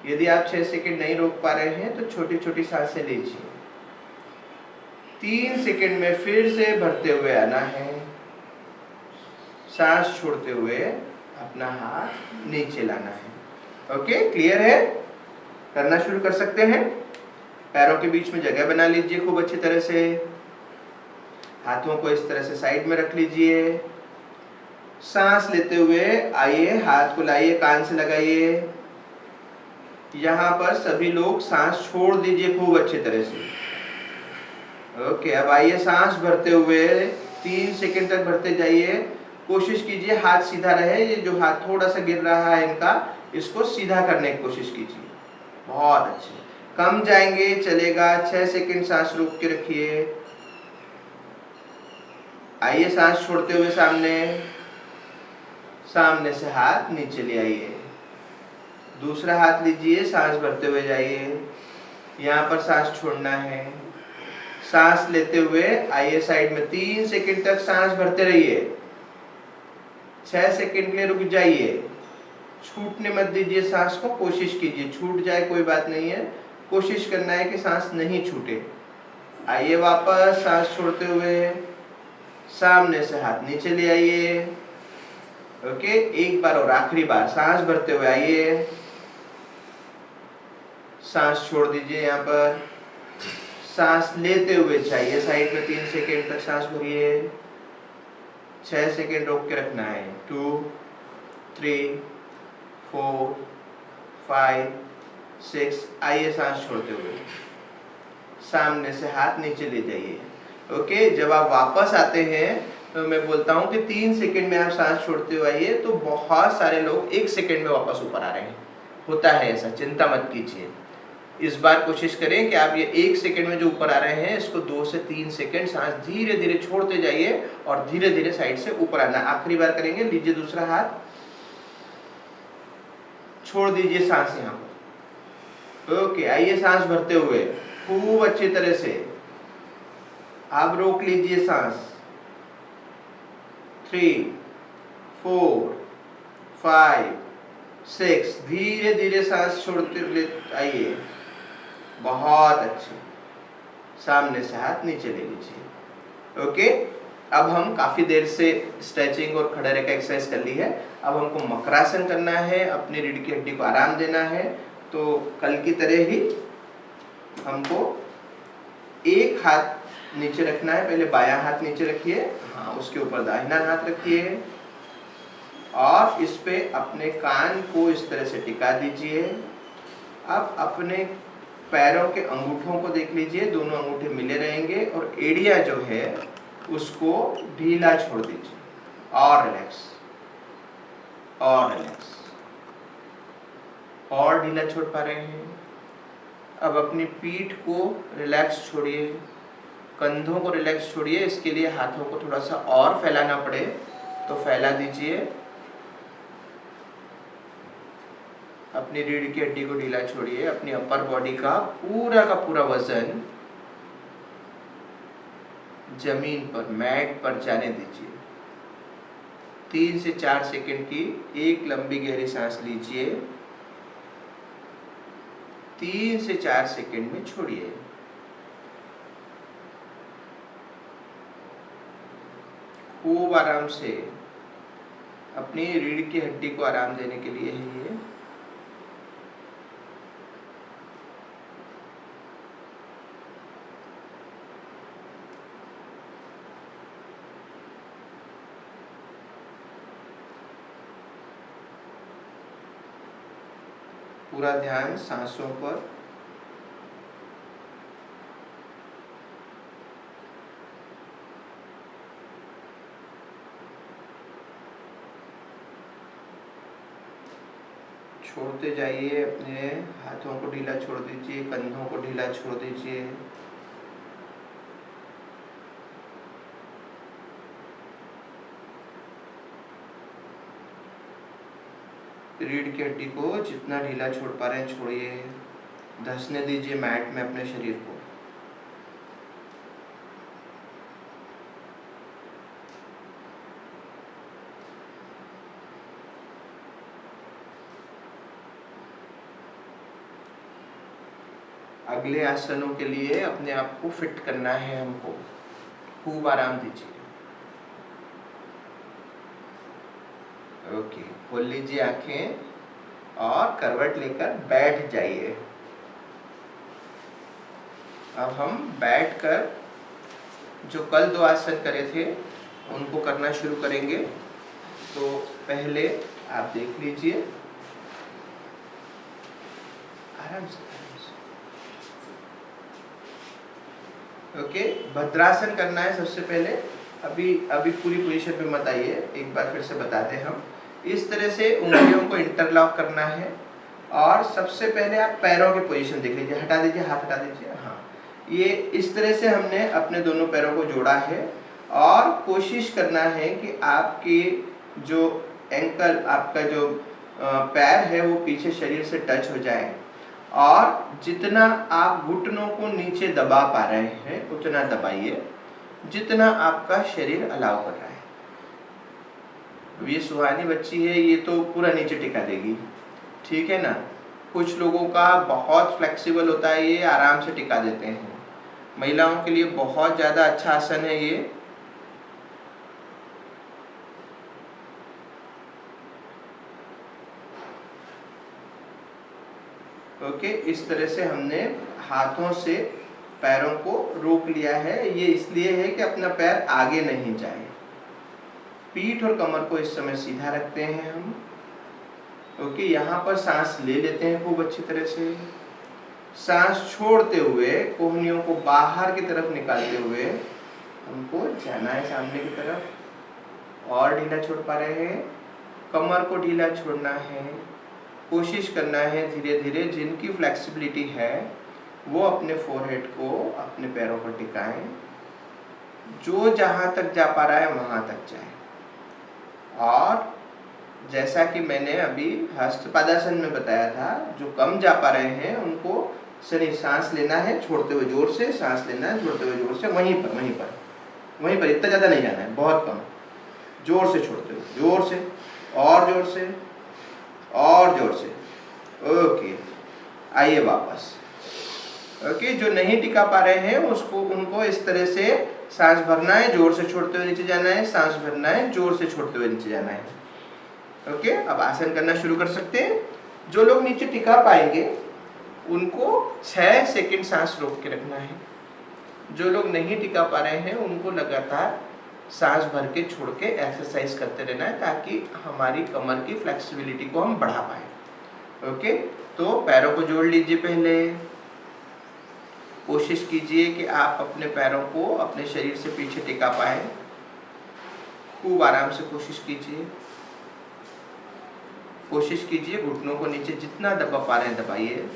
यदि आप 6 सेकंड नहीं रोक पा रहे हैं तो छोटी छोटी सांसें लीजिए। 3 सेकंड में फिर से भरते हुए आना है, सांस छोड़ते हुए अपना हाथ नीचे लाना है। ओके, क्लियर है? करना शुरू कर सकते हैं। पैरों के बीच में जगह बना लीजिए खूब अच्छी तरह से। हाथों को इस तरह से साइड में रख लीजिए। सांस लेते हुए आइए, हाथ को लाइए, कान से लगाइए। यहाँ पर सभी लोग सांस छोड़ दीजिए खूब अच्छी तरह से। ओके, अब आइए सांस भरते हुए 3 सेकंड तक भरते जाइए। कोशिश कीजिए हाथ सीधा रहे। ये जो हाथ थोड़ा सा गिर रहा है इनका, इसको सीधा करने की कोशिश कीजिए। बहुत अच्छे। कम जाएंगे चलेगा। 6 सेकंड सांस रोक के रखिए। आइए सांस छोड़ते हुए सामने, सामने से हाथ नीचे ले आइए। दूसरा हाथ लीजिए, सांस भरते हुए जाइए। यहाँ पर सांस छोड़ना है। सांस लेते हुए आइए साइड में। 3 सेकंड तक सांस भरते रहिए। 6 सेकंड के लिए रुक जाइए। छूटने मत दीजिए सांस को, कोशिश कीजिए, छूट जाए कोई बात नहीं है, कोशिश करना है कि सांस नहीं छूटे। आइए वापस सांस छोड़ते हुए, सामने से हाथ नीचे ले आइए। ओके, एक बार और आखिरी बार सांस भरते हुए आइए, सांस छोड़ दीजिए। यहाँ पर सांस लेते हुए जाइए साइड में, 3 सेकेंड तक सांस भरिए, 6 सेकेंड रोक के रखना है। 2 3 4 5 6। आइए सांस छोड़ते हुए सामने से हाथ नीचे ले जाइए। ओके, जब आप वापस आते हैं तो मैं बोलता हूं कि 3 सेकेंड में आप सांस छोड़ते हुए आइए, तो बहुत सारे लोग 1 सेकेंड में वापस ऊपर आ रहे हैं। होता है ऐसा, चिंता मत कीजिए। इस बार कोशिश करें कि आप ये 1 सेकेंड में जो ऊपर आ रहे हैं, इसको 2 से 3 सेकेंड सांस धीरे धीरे छोड़ते जाइए और धीरे धीरे साइड से ऊपर आना। आखिरी बार करेंगे। लीजिए दूसरा हाथ, छोड़ दीजिए सांस यहाँ पर। ओके, आइए सांस भरते हुए खूब अच्छी तरह से आप रोक लीजिए सांस। 3 4 5 6। धीरे धीरे सांस छोड़ते हुए आइए। बहुत अच्छे। सामने से हाथ नीचे ले लीजिए। ओके, अब हम काफी देर से स्ट्रेचिंग और खड़े रहकर एक्सरसाइज कर ली है। अब हमको मकरासन करना है, अपनी रीढ़ की हड्डी को आराम देना है। तो कल की तरह ही हमको एक हाथ नीचे रखना है। पहले बायां हाथ नीचे रखिए, हाँ, उसके ऊपर दाहिना हाथ रखिए और इस पे अपने कान को इस तरह से टिका दीजिए। अब अपने पैरों के अंगूठों को देख लीजिए, दोनों अंगूठे मिले रहेंगे और एड़िया जो है उसको ढीला छोड़ दीजिए और रिलैक्स और रिलैक्स और ढीला छोड़ पा रहे हैं। अब अपनी पीठ को रिलैक्स छोड़िए, कंधों को रिलैक्स छोड़िए। इसके लिए हाथों को थोड़ा सा और फैलाना पड़े तो फैला दीजिए। अपनी रीढ़ की हड्डी को ढीला छोड़िए। अपनी अपर बॉडी का पूरा वजन जमीन पर, मैट पर जाने दीजिए। 3 से 4 सेकंड की एक लंबी गहरी सांस लीजिए, 3 से 4 सेकंड में छोड़िए। खूब आराम से अपनी रीढ़ की हड्डी को आराम देने के लिए है ये। पूरा ध्यान सांसों पर। छोड़ते जाइए, अपने हाथों को ढीला छोड़ दीजिए, कंधों को ढीला छोड़ दीजिए। रीढ़ की हड्डी को जितना ढीला छोड़ पा रहे हैं छोड़िए। धंसने दीजिए मैट में अपने शरीर को। अगले आसनों के लिए अपने आप को फिट करना है हमको। खूब आराम दीजिए। ओके, खोल लीजिए आंखें और करवट लेकर बैठ जाइए। अब हम बैठकर जो कल 2 आसन करे थे उनको करना शुरू करेंगे। तो पहले आप देख लीजिए, आराम से। ओके, भद्रासन करना है सबसे पहले। अभी पूरी पोजीशन पे मत आइए, एक बार फिर से बताते हैं हम। इस तरह से उंगलियों को इंटरलॉक करना है और सबसे पहले आप पैरों की पोजीशन देख लीजिए। हटा दीजिए, हाथ हटा दीजिए। हाँ, ये इस तरह से हमने अपने दोनों पैरों को जोड़ा है और कोशिश करना है कि आपकी जो एंकल, आपका जो पैर है वो पीछे शरीर से टच हो जाए और जितना आप घुटनों को नीचे दबा पा रहे हैं उतना दबाइए, जितना आपका शरीर अलाउ कर रहा है। ये सुहानी बच्ची है, ये तो पूरा नीचे टिका देगी, ठीक है ना। कुछ लोगों का बहुत फ्लेक्सिबल होता है, ये आराम से टिका देते हैं। महिलाओं के लिए बहुत ज़्यादा अच्छा आसन है ये। ओके, इस तरह से हमने हाथों से पैरों को रोक लिया है। ये इसलिए है कि अपना पैर आगे नहीं जाए। पीठ और कमर को इस समय सीधा रखते हैं हम। ओके, यहाँ पर सांस ले लेते हैं खूब अच्छी तरह से। सांस छोड़ते हुए कोहनियों को बाहर की तरफ निकालते हुए हमको जाना है सामने की तरफ। और ढीला छोड़ पा रहे हैं, कमर को ढीला छोड़ना है। कोशिश करना है धीरे धीरे, जिनकी फ्लेक्सिबिलिटी है वो अपने फोरहेड को अपने पैरों पर टिकाएं। जो जहाँ तक जा पा रहा है वहाँ तक जाए। और जैसा कि मैंने अभी हस्तपादासन में बताया था, जो कम जा पा रहे हैं उनको शरीर सांस लेना है छोड़ते हुए जोर से, सांस लेना है छोड़ते हुए जोर से, वहीं पर इतना ज़्यादा नहीं जाना है, बहुत कम। जोर से छोड़ते हुए, जोर से और जोर से और जोर से। ओके, आइए वापस। ओके, जो नहीं टिका पा रहे हैं उनको इस तरह से सांस भरना है, जोर से छोड़ते हुए नीचे जाना है, सांस भरना है, जोर से छोड़ते हुए नीचे जाना है। ओके, अब आसन करना शुरू कर सकते हैं। जो लोग नीचे टिका पाएंगे उनको 6 सेकंड सांस रोक के रखना है। जो लोग नहीं टिका पा रहे हैं उनको लगातार सांस भर के छोड़ के एक्सरसाइज करते रहना है, ताकि हमारी कमर की फ्लेक्सिबिलिटी को हम बढ़ा पाए। ओके, तो पैरों को जोड़ लीजिए। पहले कोशिश कीजिए कि आप अपने पैरों को अपने शरीर से पीछे टिका पाए। खूब आराम से कोशिश कीजिए। घुटनों को नीचे जितना दबा पा रहे हैं दबाइए।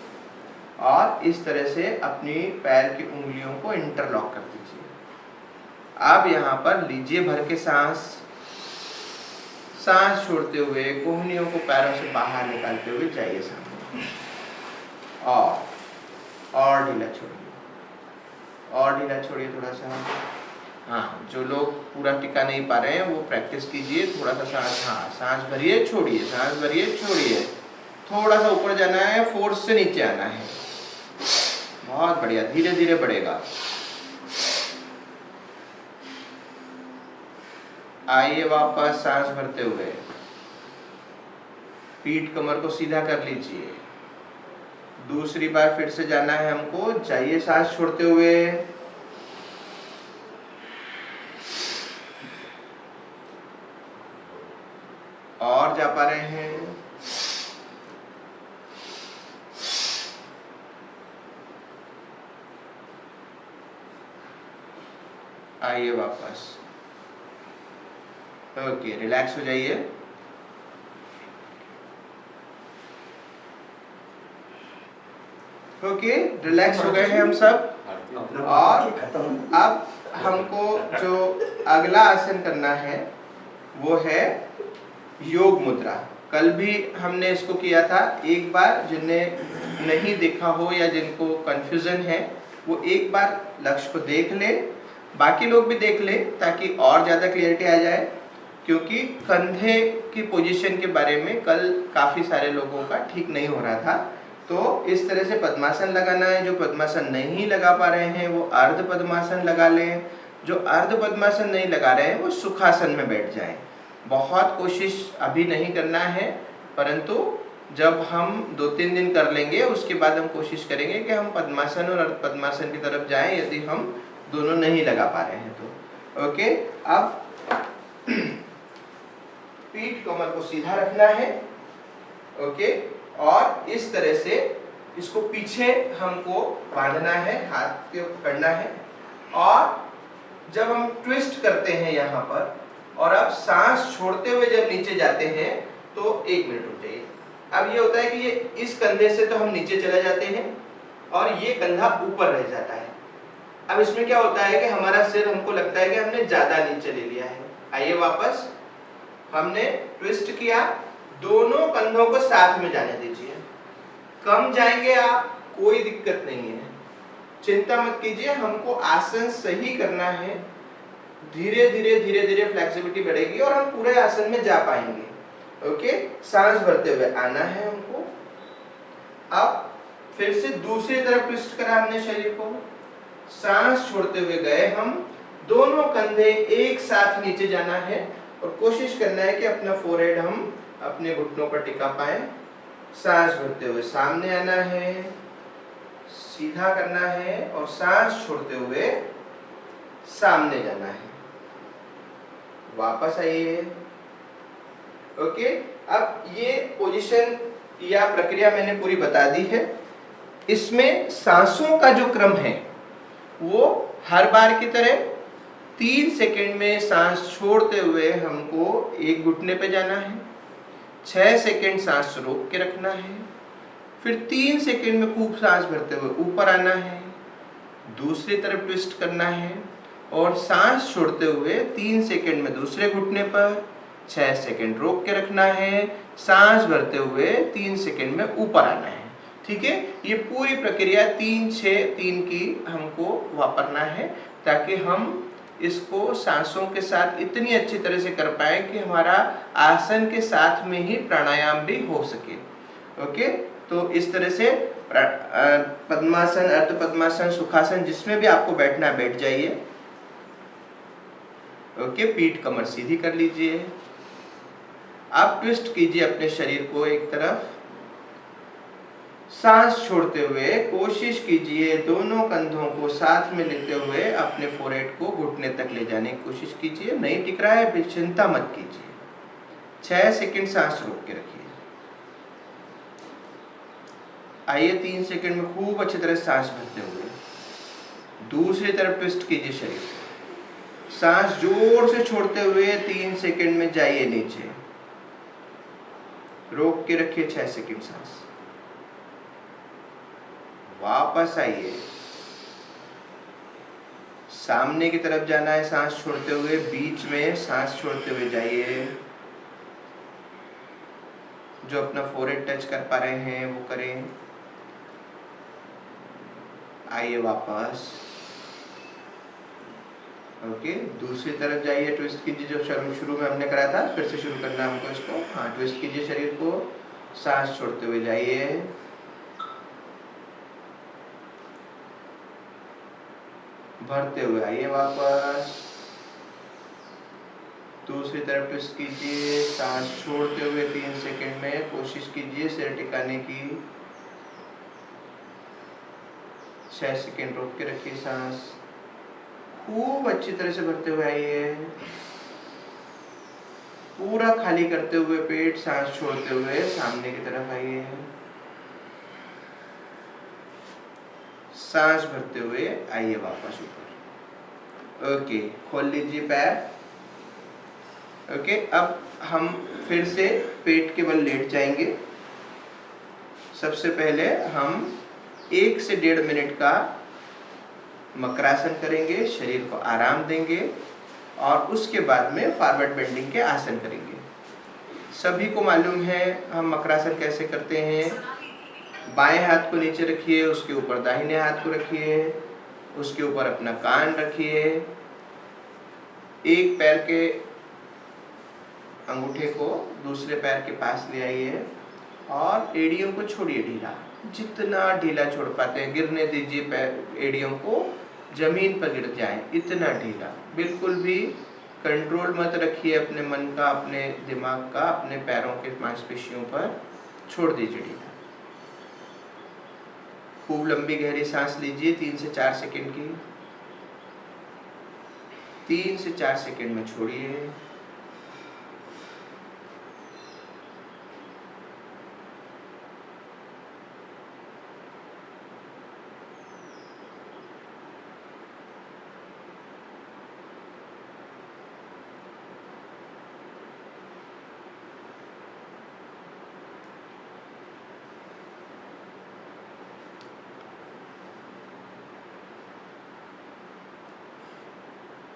और इस तरह से अपनी पैर की उंगलियों को इंटरलॉक कर दीजिए। अब यहाँ पर लीजिए भर के सांस छोड़ते हुए कोहनियों को पैरों से बाहर निकालते हुए जाइए सामने। और ढीला छोड़िए थोड़ा सा। हाँ, जो लोग पूरा टिका नहीं पा रहे हैं वो प्रैक्टिस कीजिए। थोड़ा सा सांस, हाँ, सांस भरिए छोड़िए, सांस भरिए छोड़िए। थोड़ा सा ऊपर जाना है, फोर्स से नीचे आना है। बहुत बढ़िया, धीरे धीरे बढ़ेगा। आइए वापस सांस भरते हुए। पीठ कमर को सीधा कर लीजिए। दूसरी बार फिर से जाना है हमको। जाइए सांस छोड़ते हुए। और जा पा रहे हैं। आइए वापस। ओके, रिलैक्स हो जाइए। ओके, रिलैक्स हो गए हैं हम सब। और अब हमको जो अगला आसन करना है वो है योग मुद्रा। कल भी हमने इसको किया था। एक बार जिन्हें नहीं देखा हो या जिनको कंफ्यूजन है वो एक बार लक्ष्य को देख ले, बाकी लोग भी देख ले, ताकि और ज़्यादा क्लियरिटी आ जाए। क्योंकि कंधे की पोजीशन के बारे में कल काफ़ी सारे लोगों का ठीक नहीं हो रहा था। तो इस तरह से पद्मासन लगाना है। जो पद्मासन नहीं लगा पा रहे हैं वो अर्ध पद्मासन लगा लें। जो अर्ध पद्मासन नहीं लगा रहे हैं वो सुखासन में बैठ जाएं। बहुत कोशिश अभी नहीं करना है, परंतु जब हम 2-3 दिन कर लेंगे उसके बाद हम कोशिश करेंगे कि हम पद्मासन और अर्ध पद्मासन की तरफ जाएं, यदि हम दोनों नहीं लगा पा रहे हैं तो। ओके, अब पीठ कमर को सीधा रखना है। ओके, और इस तरह से इसको पीछे हमको बांधना है, हाथ को पकड़ना है। और जब हम ट्विस्ट करते हैं यहाँ पर और अब सांस छोड़ते हुए जब नीचे जाते हैं तो 1 मिनट रुक जाइए। अब ये होता है कि ये इस कंधे से तो हम नीचे चले जाते हैं और ये कंधा ऊपर रह जाता है। अब इसमें क्या होता है कि हमारा सिर, हमको लगता है कि हमने ज्यादा नीचे ले लिया है। आइए वापस, हमने ट्विस्ट किया, दोनों कंधों को साथ में जाने दीजिए। कम जाएंगे आप, कोई दिक्कत नहीं है, चिंता मत कीजिए। हमको आसन सही करना है, धीरे धीरे फ्लेक्सिबिलिटी बढ़ेगी और हम पूरे आसन में जा पाएंगे। ओके, सांस भरते हुए आना है हमको। अब फिर से दूसरी तरफ ट्विस्ट करा हमने शरीर को, सांस छोड़ते हुए गए हम, दोनों कंधे एक साथ नीचे जाना है और कोशिश करना है कि अपना फोरहेड हम अपने घुटनों पर टिका पाए। सांस भरते हुए सामने आना है, सीधा करना है और सांस छोड़ते हुए सामने जाना है। वापस आइए। ओके, अब ये पोजीशन या प्रक्रिया मैंने पूरी बता दी है। इसमें सांसों का जो क्रम है वो हर बार की तरह 3 सेकंड में सांस छोड़ते हुए हमको एक घुटने पे जाना है, 6 सेकंड सांस रोक के रखना है, फिर 3 सेकंड में खूब सांस भरते हुए ऊपर आना है, दूसरी तरफ ट्विस्ट करना है और सांस छोड़ते हुए 3 सेकंड में दूसरे घुटने पर, 6 सेकंड रोक के रखना है, सांस भरते हुए 3 सेकंड में ऊपर आना है। ठीक है, ये पूरी प्रक्रिया 3-6-3 की हमको वापरना है ताकि हम इसको सांसों के साथ इतनी अच्छी तरह से कर पाए कि हमारा आसन के साथ में ही प्राणायाम भी हो सके। ओके, तो इस तरह से पद्मासन, अर्ध पद्मासन, सुखासन, जिसमें भी आपको बैठना है बैठ जाइए। ओके, पीठ कमर सीधी कर लीजिए। आप ट्विस्ट कीजिए अपने शरीर को एक तरफ, सांस छोड़ते हुए कोशिश कीजिए दोनों कंधों को साथ में लेते हुए अपने फोरहेड को घुटने तक ले जाने की कोशिश कीजिए। नहीं टिक रहा है, चिंता मत कीजिए। 6 सेकंड सांस रोक के रखिए। आइए 3 सेकंड में खूब अच्छी तरह सांस भरते हुए दूसरी तरफ ट्विस्ट कीजिए शरीर को। सांस जोर से छोड़ते हुए 3 सेकंड में जाइए नीचे, रोक के रखिए 6 सेकंड सांस। वापस आइए, सामने की तरफ जाना है सांस छोड़ते हुए, बीच में सांस छोड़ते हुए जाइए। जो अपना फोरहेड टच कर पा रहे हैं वो करें। आइए वापस। ओके, दूसरी तरफ जाइए, ट्विस्ट कीजिए जो शुरू में हमने करा था, फिर से शुरू करना हमको इसको। हाँ, ट्विस्ट कीजिए शरीर को, सांस छोड़ते हुए जाइए। भरते हुए आइए वापस। दूसरी तरफ ट्विस्ट कीजिए, सांस छोड़ते हुए 3 सेकंड में कोशिश कीजिए सिर टिकाने की। 6 सेकंड रोक के रखिए सांस। खूब अच्छी तरह से भरते हुए आइए, पूरा खाली करते हुए पेट, सांस छोड़ते हुए सामने की तरफ आइए। सांस भरते हुए आइए वापस ऊपर। ओके, खोल लीजिए पैर। ओके, अब हम फिर से पेट के बल लेट जाएंगे। सबसे पहले हम 1 से 1.5 मिनट का मकरासन करेंगे, शरीर को आराम देंगे और उसके बाद में फॉरवर्ड बेंडिंग के आसन करेंगे। सभी को मालूम है हम मकरासन कैसे करते हैं। बाएं हाथ को नीचे रखिए, उसके ऊपर दाहिने हाथ को रखिए, उसके ऊपर अपना कान रखिए, एक पैर के अंगूठे को दूसरे पैर के पास ले आइए और एड़ियों को छोड़िए ढीला, जितना ढीला छोड़ पाते हैं। गिरने दीजिए पैर, एड़ियों को जमीन पर गिर जाए, इतना ढीला। बिल्कुल भी कंट्रोल मत रखिए अपने मन का, अपने दिमाग का, अपने पैरों के मांसपेशियों पर, छोड़ दीजिए ढीला। खूब लंबी गहरी सांस लीजिए 3 से 4 सेकंड की। 3 से 4 सेकंड में छोड़िए।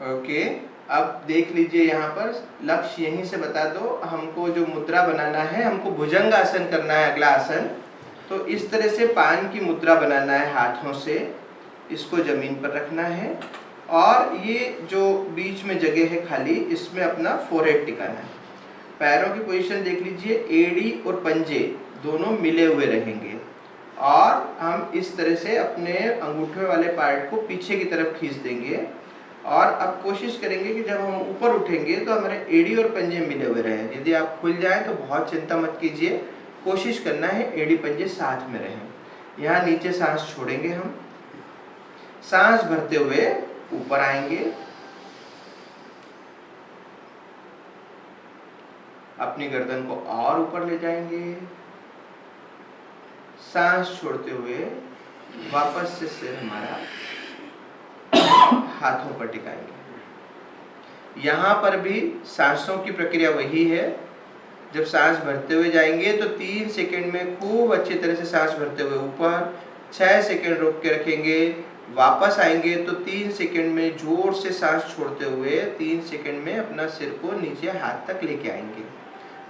ओके, अब देख लीजिए यहाँ पर लक्ष्य यहीं से बता दो। हमको जो मुद्रा बनाना है, हमको भुजंग आसन करना है अगला आसन। तो इस तरह से पान की मुद्रा बनाना है, हाथों से इसको जमीन पर रखना है और ये जो बीच में जगह है खाली, इसमें अपना फोरहेड टिकाना है। पैरों की पोजीशन देख लीजिए, एड़ी और पंजे दोनों मिले हुए रहेंगे और हम इस तरह से अपने अंगूठे वाले पार्ट को पीछे की तरफ खींच देंगे। और अब कोशिश करेंगे कि जब हम ऊपर उठेंगे तो हमारे एड़ी और पंजे मिले हुए रहें। यदि आप खुल जाएं तो बहुत चिंता मत कीजिए, कोशिश करना है एड़ी पंजे साथ में रहें। यहाँ नीचे सांस छोड़ेंगे हम, सांस भरते हुए ऊपर आएंगे, अपनी गर्दन को और ऊपर ले जाएंगे, सांस छोड़ते हुए वापस से सिर हमारा हाथों पर टिकाएंगे। यहाँ पर भी सांसों की प्रक्रिया वही है। जब सांस भरते हुए जाएंगे तो 3 सेकंड में खूब अच्छी तरह से सांस भरते हुए ऊपर, 6 सेकंड रोक के रखेंगे, वापस आएंगे तो 3 सेकंड में जोर से सांस छोड़ते हुए 3 सेकंड में अपना सिर को नीचे हाथ तक लेके आएंगे।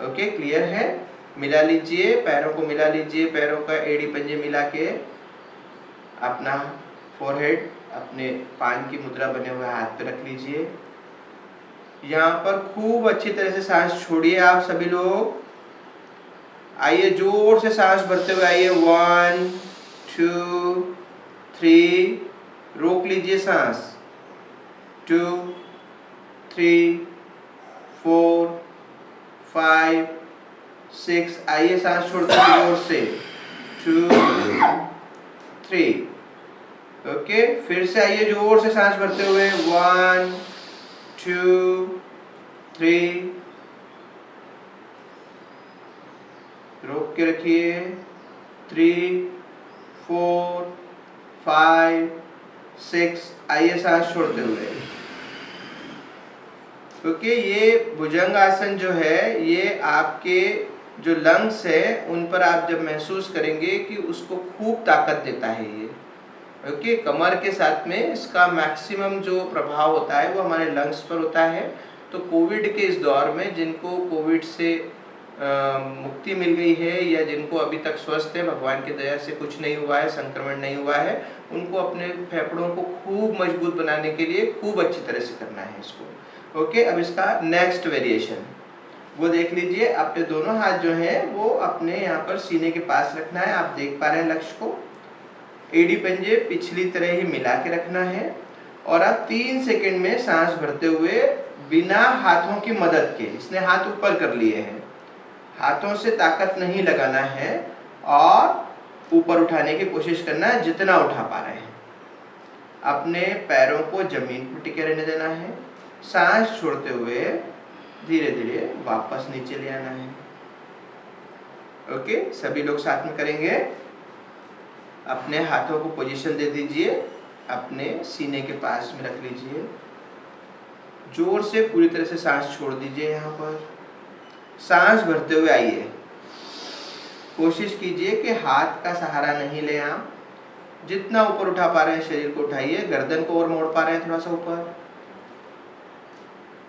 ओके, क्लियर है? मिला लीजिए, पैरों को मिला लीजिए, पैरों का एड़ी पंजे मिला के अपना फोरहेड अपने पान की मुद्रा बने हुए हाथ पे रख लीजिए। यहाँ पर खूब अच्छी तरह से सांस छोड़िए आप सभी लोग। आइए जोर से सांस भरते हुए आइए, 1 2 3, रोक लीजिए सांस, 2 3 4 5 6, आइए सांस छोड़ते हुए जोर से, 2 3। ओके, फिर से आइए जोर से सांस भरते हुए, 1 2 3, रोक के रखिए, 3 4 5 6, आइए सांस छोड़ते हुए। क्योंकि ये भुजंग आसन जो है, ये आपके जो लंग्स है उन पर आप जब महसूस करेंगे कि उसको खूब ताकत देता है ये। ओके, कमर के साथ में इसका मैक्सिमम जो प्रभाव होता है वो हमारे लंग्स पर होता है। तो कोविड के इस दौर में जिनको कोविड से मुक्ति मिल गई है या जिनको अभी तक स्वस्थ है, भगवान की दया से कुछ नहीं हुआ है, संक्रमण नहीं हुआ है, उनको अपने फेफड़ों को खूब मजबूत बनाने के लिए खूब अच्छी तरह से करना है इसको। ओके, अब इसका नेक्स्ट वेरिएशन वो देख लीजिए। अपने दोनों हाथ जो हैं वो अपने यहाँ पर सीने के पास रखना है। आप देख पा रहे हैं लक्ष्य को, एड़ी पंजे पिछली तरह ही मिला के रखना है और आप 3 सेकंड में सांस भरते हुए बिना हाथों की मदद के, इसने हाथ ऊपर कर लिए हैं, हाथों से ताकत नहीं लगाना है और ऊपर उठाने की कोशिश करना है जितना उठा पा रहे हैं। अपने पैरों को जमीन पर टिके रहने देना है, सांस छोड़ते हुए धीरे धीरे वापस नीचे ले आना है। ओके, सभी लोग साथ में करेंगे। अपने हाथों को पोजीशन दे दीजिए, अपने सीने के पास में रख लीजिए, जोर से पूरी तरह से सांस छोड़ दीजिए। यहाँ पर सांस भरते हुए आइए, कोशिश कीजिए कि हाथ का सहारा नहीं लें आप, जितना ऊपर उठा पा रहे हैं शरीर को उठाइए, गर्दन को और मोड़ पा रहे हैं थोड़ा सा ऊपर,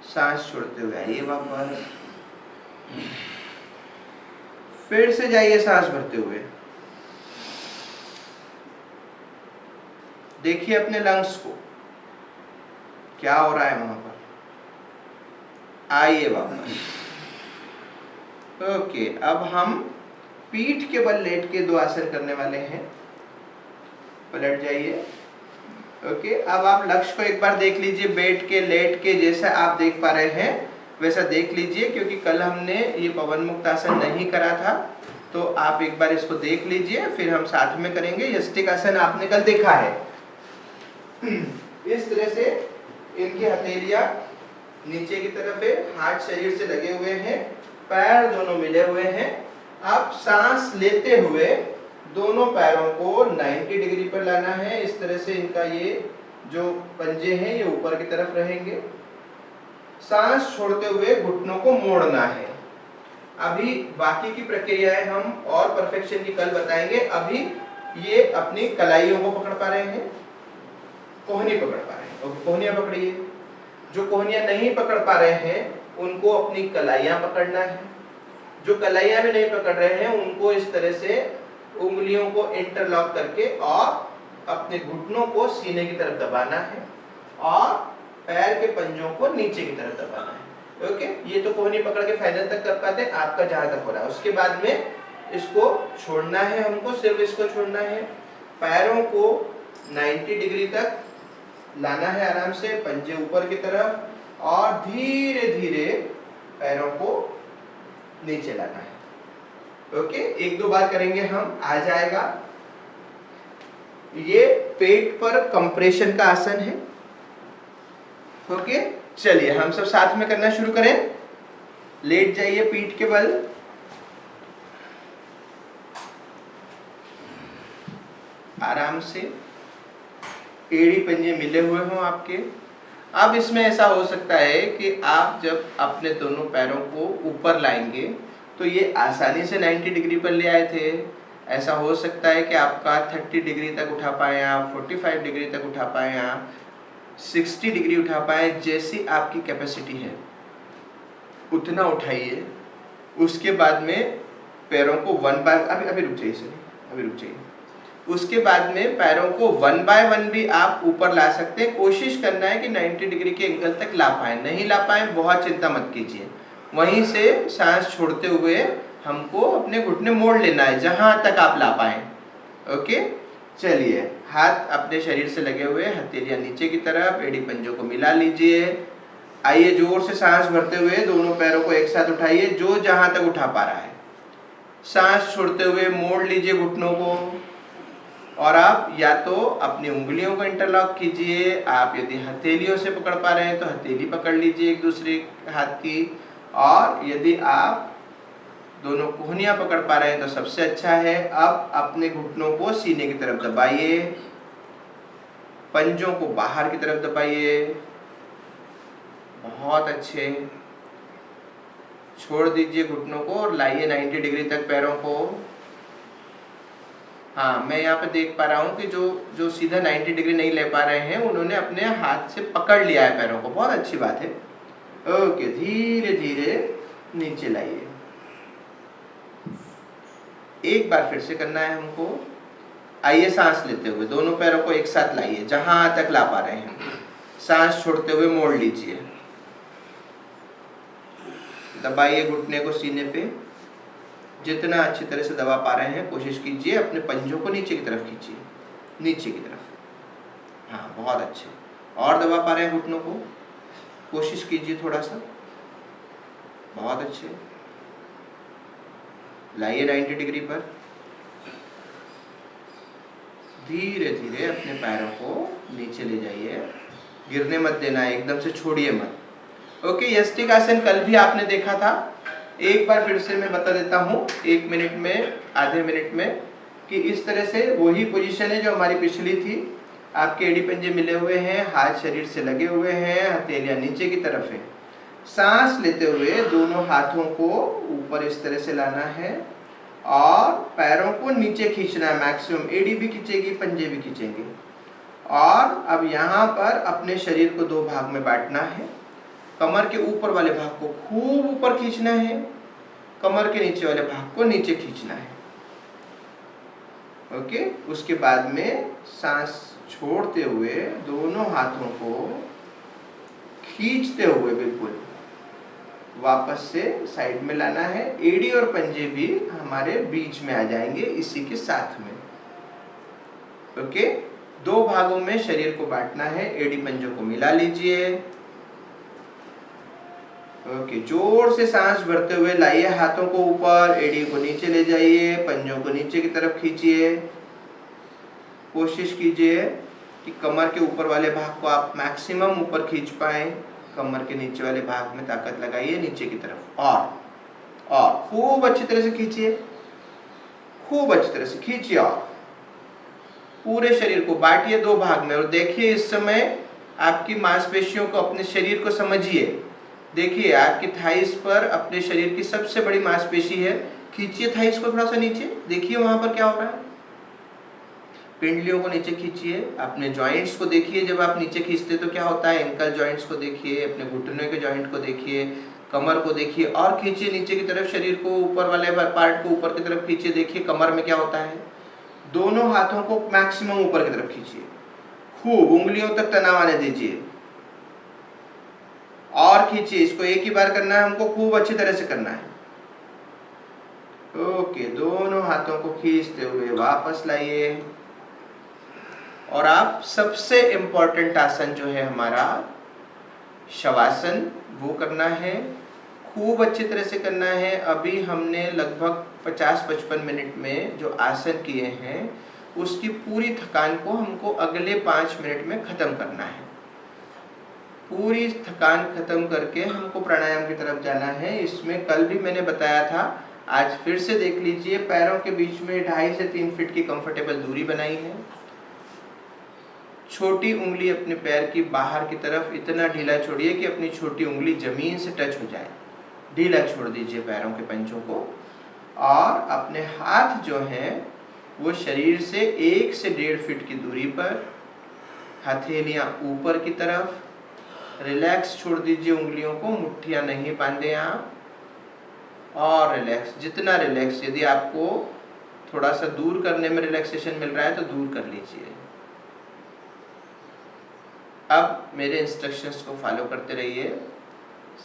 सांस छोड़ते हुए आइए वापस, फिर से जाइए सांस भरते हुए, देखिए अपने लंग्स को क्या हो रहा है वहां पर, आइए वापस। ओके, अब हम पीठ के बल लेट के 2 आसन करने वाले हैं। पलट जाइए। ओके, अब आप लक्ष्य को एक बार देख लीजिए, बैठ के लेट के जैसा आप देख पा रहे हैं वैसा देख लीजिए, क्योंकि कल हमने ये पवन मुक्त आसन नहीं करा था, तो आप एक बार इसको देख लीजिए, फिर हम साथ में करेंगे। यष्टिक आसन आपने कल देखा है। इस तरह से इनकी हथेलियां नीचे की तरफ है, हाथ शरीर से लगे हुए हैं, पैर दोनों मिले हुए हैं। आप सांस लेते हुए दोनों पैरों को 90 डिग्री पर लाना है। इस तरह से इनका ये जो पंजे हैं ये ऊपर की तरफ रहेंगे। सांस छोड़ते हुए घुटनों को मोड़ना है। अभी बाकी की प्रक्रियाएं हम और परफेक्शन की कल बताएंगे। अभी ये अपनी कलाइयों को पकड़ पा रहे हैं, कोहनी पकड़ पा रहे हैं। ओके, कोहनियां पकड़िए। जो कोहनियां नहीं पकड़ पा रहे हैं उनको अपनी कलाइयां पकड़ना है। जो कलाइयां भी नहीं पकड़ रहे हैं उनको इस तरह से उंगलियों को इंटरलॉक करके और अपने घुटनों को सीने की तरफ दबाना है और पैर के पंजों को नीचे की तरफ दबाना है। ओके, ये तो कोहनी पकड़ के फाइनल तक कर पाते हैं, आपका जहां तक हो रहा है। उसके बाद में इसको छोड़ना है, हमको सिर्फ इसको छोड़ना है। पैरों को 90 डिग्री तक लाना है आराम से, पंजे ऊपर की तरफ, और धीरे धीरे पैरों को नीचे लाना है। ओके, एक दो बार करेंगे हम, आ जाएगा। ये पेट पर कंप्रेशन का आसन है। ओके, चलिए हम सब साथ में करना शुरू करें। लेट जाइए पीठ के बल, आराम से, एड़ी पंजे मिले हुए हों आपके। अब इसमें ऐसा हो सकता है कि आप जब अपने दोनों पैरों को ऊपर लाएंगे तो ये आसानी से 90 डिग्री पर ले आए थे। ऐसा हो सकता है कि आपका 30 डिग्री तक उठा पाएँ आप, 45 डिग्री तक उठा पाएँ आप, 60 डिग्री उठा पाएँ, जैसी आपकी कैपेसिटी है उतना उठाइए। उसके बाद में पैरों को अभी रुक जाइए, अभी रुक जाइए। उसके बाद में पैरों को 1 बाय 1 भी आप ऊपर ला सकते हैं। कोशिश करना है कि 90 डिग्री के एंगल तक ला पाए। नहीं ला पाए बहुत चिंता मत कीजिए, वहीं से सांस छोड़ते हुए हमको अपने घुटने मोड़ लेना है जहां तक आप ला पाए। ओके, चलिए, हाथ अपने शरीर से लगे हुए, हथेलियां नीचे की तरफ, एड़ी पंजों को मिला लीजिए। आइए, जोर से सांस भरते हुए दोनों पैरों को एक साथ उठाइए, जो जहां तक उठा पा रहा है। सांस छोड़ते हुए मोड़ लीजिए घुटनों को, और आप या तो अपनी उंगलियों को इंटरलॉक कीजिए। आप यदि हथेलियों से पकड़ पा रहे हैं तो हथेली पकड़ लीजिए एक दूसरे हाथ की, और यदि आप दोनों कोहनियां पकड़ पा रहे हैं तो सबसे अच्छा है। अब अपने घुटनों को सीने की तरफ दबाइए, पंजों को बाहर की तरफ दबाइए, बहुत अच्छे। छोड़ दीजिए घुटनों को और लाइए 90 डिग्री तक पैरों को। हाँ, मैं यहाँ पे देख पा रहा हूँ कि जो सीधा 90 डिग्री नहीं ले पा रहे हैं उन्होंने अपने हाथ से पकड़ लिया है पैरों को, बहुत अच्छी बात है। ओके, धीरे धीरे नीचे लाइए। एक बार फिर से करना है हमको। आइए, सांस लेते हुए दोनों पैरों को एक साथ लाइए जहां तक ला पा रहे हैं। सांस छोड़ते हुए मोड़ लीजिए, दबाइए घुटने को सीने पे। जितना अच्छी तरह से दबा पा रहे हैं कोशिश कीजिए, अपने पंजों को नीचे की तरफ खींचिए, नीचे की तरफ। हाँ, बहुत अच्छे। और दबा पा रहे हैं घुटनों को, कोशिश कीजिए थोड़ा सा, बहुत अच्छे। लाइए 90 डिग्री पर। धीरे धीरे अपने पैरों को नीचे ले जाइए, गिरने मत देना है, एकदम से छोड़िए मत। ओके, यष्टिक आसन कल भी आपने देखा था, एक बार फिर से मैं बता देता हूँ 1 मिनट में, आधे मिनट में, कि इस तरह से वही पोजीशन है जो हमारी पिछली थी। आपके एड़ी पंजे मिले हुए हैं, हाथ शरीर से लगे हुए हैं, हथेलियां नीचे की तरफ है। सांस लेते हुए दोनों हाथों को ऊपर इस तरह से लाना है और पैरों को नीचे खींचना है मैक्सिमम। एड़ी भी खींचेगी, पंजे भी खींचेंगे। और अब यहाँ पर अपने शरीर को 2 भाग में बांटना है। कमर के ऊपर वाले भाग को खूब ऊपर खींचना है, कमर के नीचे वाले भाग को नीचे खींचना है। ओके, उसके बाद में सांस छोड़ते हुए दोनों हाथों को खींचते हुए बिल्कुल वापस से साइड में लाना है। एड़ी और पंजे भी हमारे बीच में आ जाएंगे इसी के साथ में। ओके, 2 भागों में शरीर को बांटना है। एड़ी पंजों को मिला लीजिए। ओके, जोर से सांस भरते हुए लाइए हाथों को ऊपर, एड़ी को नीचे ले जाइए, पंजों को नीचे की तरफ खींचिए। कोशिश कीजिए कि कमर के ऊपर वाले भाग को आप मैक्सिमम ऊपर खींच पाए। कमर के नीचे वाले भाग में ताकत लगाइए नीचे की तरफ, और खूब अच्छी तरह से खींचिए, खूब अच्छी तरह से खींचिए और पूरे शरीर को बांटिए 2 भाग में। और देखिए इस समय आपकी मांसपेशियों को, अपने शरीर को समझिए। देखिए आपकी थाइस पर अपने शरीर की सबसे बड़ी मांसपेशी है। खींचिए थाइस को थोड़ा सा नीचे, देखिए वहां पर क्या हो रहा है। पिंडलियों को नीचे खींचिए, अपने जॉइंट्स को देखिए। जब आप नीचे खींचते तो क्या होता है, एंकल जॉइंट्स को देखिए, अपने घुटने के जॉइंट को देखिए, कमर को देखिए, और खींचिए नीचे की तरफ। शरीर को ऊपर वाले पार्ट को ऊपर की तरफ खींचिए। देखिए कमर में क्या होता है। दोनों हाथों को मैक्सिमम ऊपर की तरफ खींचिए, खूब उंगलियों तक तनाव आने दीजिए। और खींचिए, इसको एक ही बार करना है हमको, खूब अच्छी तरह से करना है। ओके, दोनों हाथों को खींचते हुए वापस लाइए। और आप सबसे इम्पोर्टेंट आसन जो है हमारा शवासन, वो करना है, खूब अच्छी तरह से करना है। अभी हमने लगभग 50-55 मिनट में जो आसन किए हैं उसकी पूरी थकान को हमको अगले 5 मिनट में ख़त्म करना है। पूरी थकान खत्म करके हमको प्राणायाम की तरफ जाना है। इसमें कल भी मैंने बताया था, आज फिर से देख लीजिए। पैरों के बीच में 2.5 से 3 फीट की कंफर्टेबल दूरी बनाई है। छोटी उंगली अपने पैर की बाहर की तरफ इतना ढीला छोड़िए कि अपनी छोटी उंगली जमीन से टच हो जाए। ढीला छोड़ दीजिए पैरों के पंजों को, और अपने हाथ जो हैं वो शरीर से 1 से 1.5 फीट की दूरी पर, हथेलियां ऊपर की तरफ। रिलैक्स छोड़ दीजिए उंगलियों को, मुट्ठियां नहीं बांधे आप, और रिलैक्स, जितना रिलैक्स, यदि आपको थोड़ा सा दूर करने में रिलैक्सेशन मिल रहा है तो दूर कर लीजिए। अब मेरे इंस्ट्रक्शंस को फॉलो करते रहिए।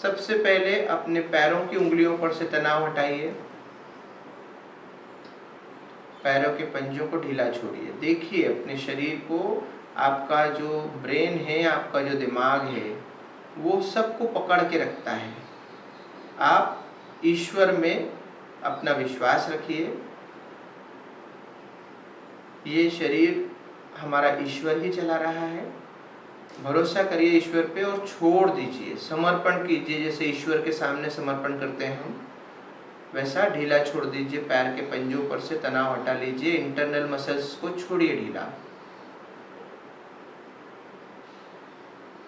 सबसे पहले अपने पैरों की उंगलियों पर से तनाव हटाइए, पैरों के पंजों को ढीला छोड़िए। देखिए अपने शरीर को, आपका जो ब्रेन है, आपका जो दिमाग है, वो सबको पकड़ के रखता है। आप ईश्वर में अपना विश्वास रखिए। ये शरीर हमारा ईश्वर ही चला रहा है। भरोसा करिए ईश्वर पे और छोड़ दीजिए, समर्पण कीजिए। जैसे ईश्वर के सामने समर्पण करते हैं हम, वैसा ढीला छोड़ दीजिए। पैर के पंजों पर से तनाव हटा लीजिए, इंटरनल मसल्स को छोड़िए ढीला।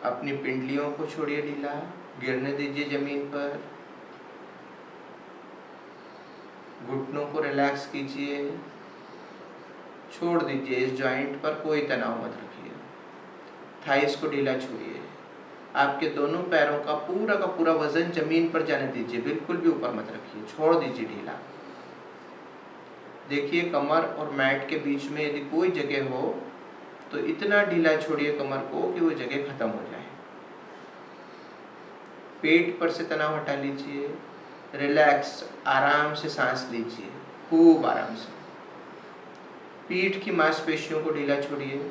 अपनी पिंडलियों को छोड़िए ढीला, गिरने दीजिए जमीन पर। घुटनों को रिलैक्स कीजिए, छोड़ दीजिए। इस जॉइंट पर कोई तनाव मत रखिए। थाइस को ढीला छोड़िए। आपके दोनों पैरों का पूरा वजन जमीन पर जाने दीजिए, बिल्कुल भी ऊपर मत रखिए, छोड़ दीजिए ढीला। देखिए कमर और मैट के बीच में यदि कोई जगह हो तो इतना ढीला छोड़िए कमर को कि वो जगह खत्म हो जाए। पेट पर से तनाव हटा लीजिए, रिलैक्स, आराम से सांस लीजिए, खूब आराम से। पीठ की मांसपेशियों को ढीला छोड़िए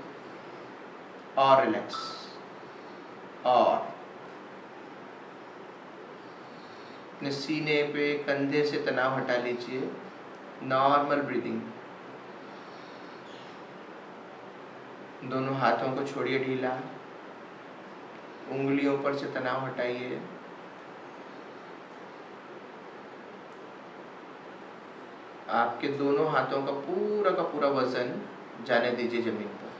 और रिलैक्स। और अपने सीने पे, कंधे से तनाव हटा लीजिए, नॉर्मल ब्रीदिंग। दोनों हाथों को छोड़िए ढीला, उंगलियों पर से तनाव हटाइए। आपके दोनों हाथों का पूरा वजन जाने दीजिए जमीन पर,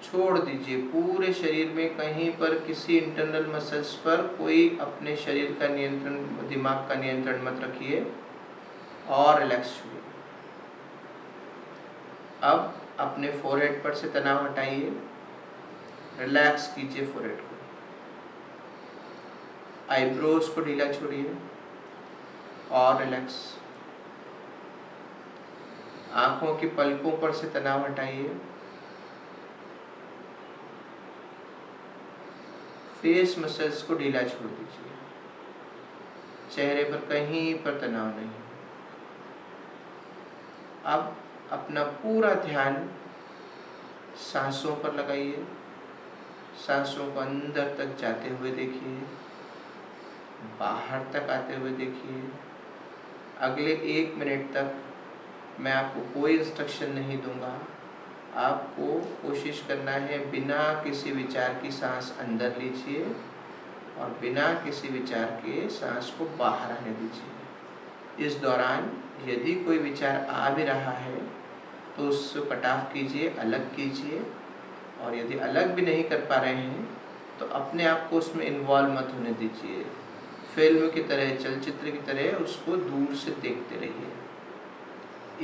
छोड़ दीजिए। पूरे शरीर में कहीं पर किसी इंटरनल मसल्स पर कोई अपने शरीर का नियंत्रण, दिमाग का नियंत्रण मत रखिए, और रिलैक्स छोड़िए। अब अपने फोरहेड पर से तनाव हटाइए, रिलैक्स कीजिए फोरहेड को। आईब्रोज को ढीला छोड़िए और रिलैक्स। आंखों की पलकों पर से तनाव हटाइए। फेस मसल्स को ढीला छोड़ दीजिए। चेहरे पर कहीं पर तनाव नहीं। अब अपना पूरा ध्यान सांसों पर लगाइए। सांसों को अंदर तक जाते हुए देखिए, बाहर तक आते हुए देखिए। अगले 1 मिनट तक मैं आपको कोई इंस्ट्रक्शन नहीं दूंगा। आपको कोशिश करना है बिना किसी विचार की सांस अंदर लीजिए और बिना किसी विचार के सांस को बाहर आने दीजिए। इस दौरान यदि कोई विचार आ भी रहा है तो उससे कट ऑफ कीजिए, अलग कीजिए। और यदि अलग भी नहीं कर पा रहे हैं तो अपने आप को उसमें इन्वॉल्व मत होने दीजिए। फिल्म की तरह, चलचित्र की तरह उसको दूर से देखते रहिए।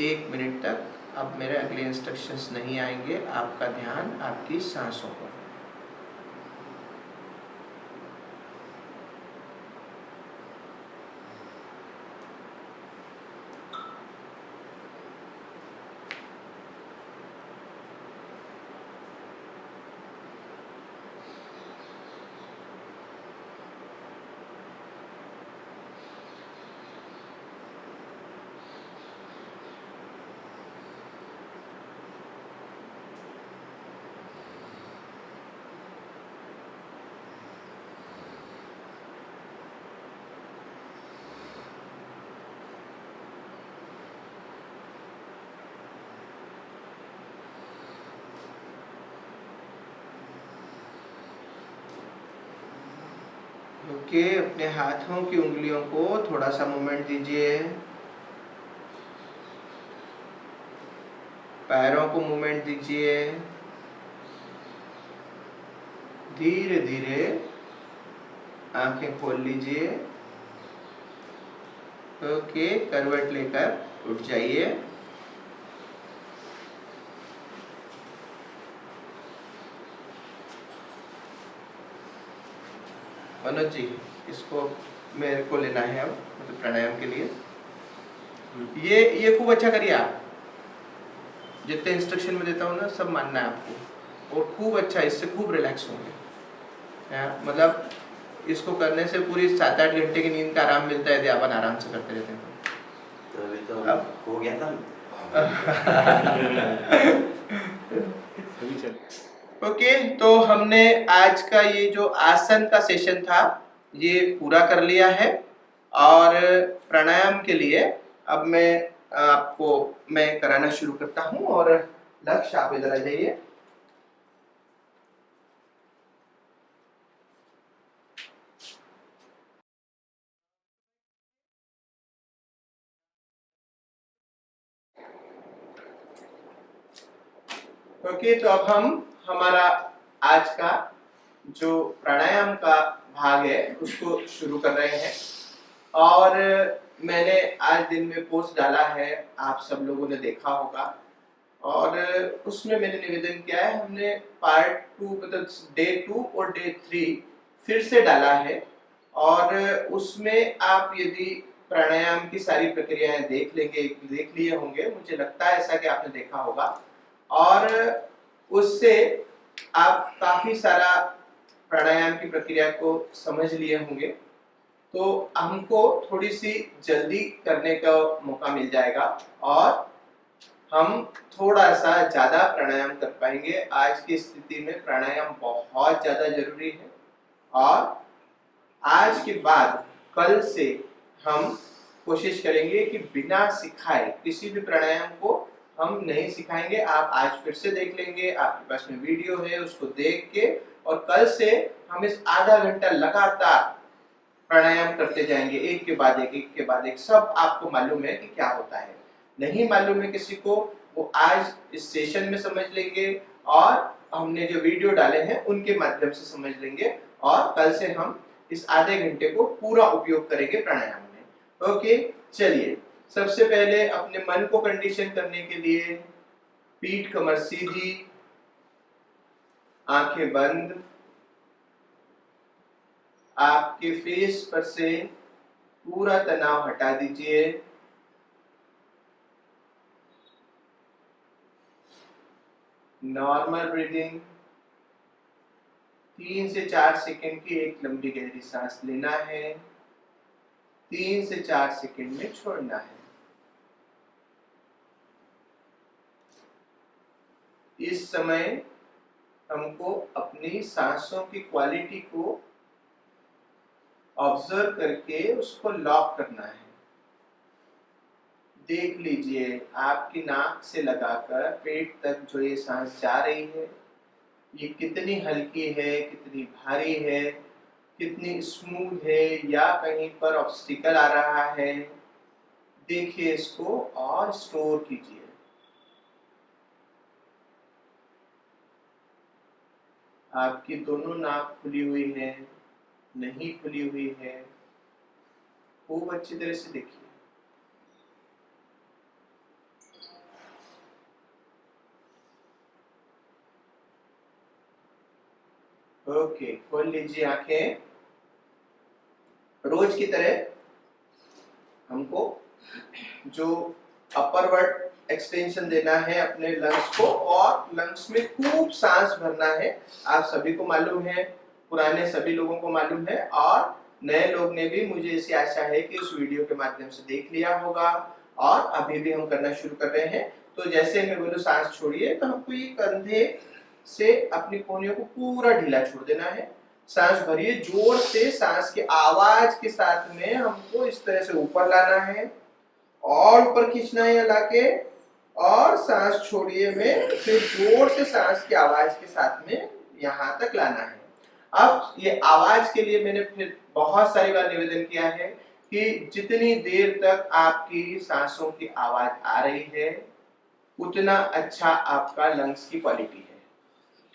1 मिनट तक। अब मेरे अगले इंस्ट्रक्शंस नहीं आएंगे, आपका ध्यान आपकी सांसों पर। ओके, अपने हाथों की उंगलियों को थोड़ा सा मूवमेंट दीजिए, पैरों को मूवमेंट दीजिए, धीरे धीरे आंखें खोल लीजिए। ओके, करवट लेकर उठ जाइए। मनोज जी, इसको मेरे को लेना है अब, मतलब प्राणायाम के लिए। ये खूब अच्छा करिए आप, जितने इंस्ट्रक्शन में देता हूँ ना सब मानना है आपको, और खूब अच्छा, इससे खूब रिलैक्स होंगे। मतलब इसको करने से पूरी 7-8 घंटे की नींद का आराम मिलता है यदि अपन आराम से करते रहते हैं तो अभी तो अब हो गया था। ओके, तो हमने आज का ये जो आसन का सेशन था ये पूरा कर लिया है, और प्राणायाम के लिए अब मैं कराना शुरू करता हूँ। और लक्ष्य, आप इधर आ जाइए। ओके, तो अब हम हमारा आज का जो प्राणायाम का भाग है उसको शुरू कर रहे हैं। और मैंने आज दिन में पोस्ट डाला है, आप सब लोगों ने देखा होगा, और उसमें मैंने निवेदन किया है, हमने पार्ट 2 मतलब डे 2 और डे 3 फिर से डाला है। और उसमें आप यदि प्राणायाम की सारी प्रक्रियाएं देख लिए होंगे, मुझे लगता है ऐसा कि आपने देखा होगा, और उससे आप काफी सारा प्राणायाम की प्रक्रिया को समझ लिए होंगे। तो हमको थोड़ी सी जल्दी करने का मौका मिल जाएगा, और हम थोड़ा सा ज्यादा प्राणायाम कर पाएंगे। आज की स्थिति में प्राणायाम बहुत ज्यादा जरूरी है, और आज के बाद कल से हम कोशिश करेंगे कि बिना सिखाए किसी भी प्राणायाम को हम नहीं सिखाएंगे। आप आज फिर से देख लेंगे, आपके पास में वीडियो है, उसको देख के, और कल से हम इस आधा घंटा लगातार प्राणायाम करते जाएंगे, एक के बाद एक के बाद एक। सब आपको मालूम है कि क्या होता है, नहीं मालूम है किसी को, वो आज इस सेशन में समझ लेंगे, और हमने जो वीडियो डाले हैं उनके माध्यम से समझ लेंगे, और कल से हम इस आधे घंटे को पूरा उपयोग करेंगे प्राणायाम में। ओके, चलिए, सबसे पहले अपने मन को कंडीशन करने के लिए पीठ कमर सीधी, आंखें बंद, आपके फेस पर से पूरा तनाव हटा दीजिए। नॉर्मल ब्रीदिंग, 3 से 4 सेकंड की एक लंबी गहरी सांस लेना है, 3 से 4 सेकंड में छोड़ना है। इस समय हमको अपनी सांसों की क्वालिटी को ऑब्जर्व करके उसको लॉक करना है। देख लीजिए, आपकी नाक से लगाकर पेट तक जो ये सांस जा रही है, ये कितनी हल्की है, कितनी भारी है, कितनी स्मूथ है, या कहीं पर ऑब्स्टिकल आ रहा है। देखिए इसको और स्टोर कीजिए। आपकी दोनों नाक खुली हुई है, नहीं खुली हुई है, खूब अच्छी तरह से देखिए। ओके, खोल लीजिए आंखें। रोज की तरह हमको जो अपरवर्ड एक्सटेंशन देना है अपने लंग्स को, और लंग्स में खूब सांस भरना है। आप सभी को मालूम है, पुराने सभी लोगों को मालूम है, और नए लोग ने भी, मुझे ऐसी आशा है कि उस वीडियो के माध्यम से देख लिया होगा, और अभी भी हम करना शुरू कर रहे हैं। तो जैसे मैं बोलूं सांस छोड़िए, तो हमको ये कंधे से अपनी कोहनियों को पूरा ढीला छोड़ देना है। सांस भरिए जोर से, सांस की आवाज के साथ में हमको इस तरह से ऊपर लाना है, और ऊपर खींचना है लाके, और सांस छोड़िए में फिर जोर से सांस की आवाज के साथ में यहां तक लाना है। अब ये आवाज के लिए मैंने फिर बहुत सारी बार निवेदन किया है कि जितनी देर तक आपकी सांसों की आवाज आ रही है उतना अच्छा आपका लंग्स की क्वालिटी है।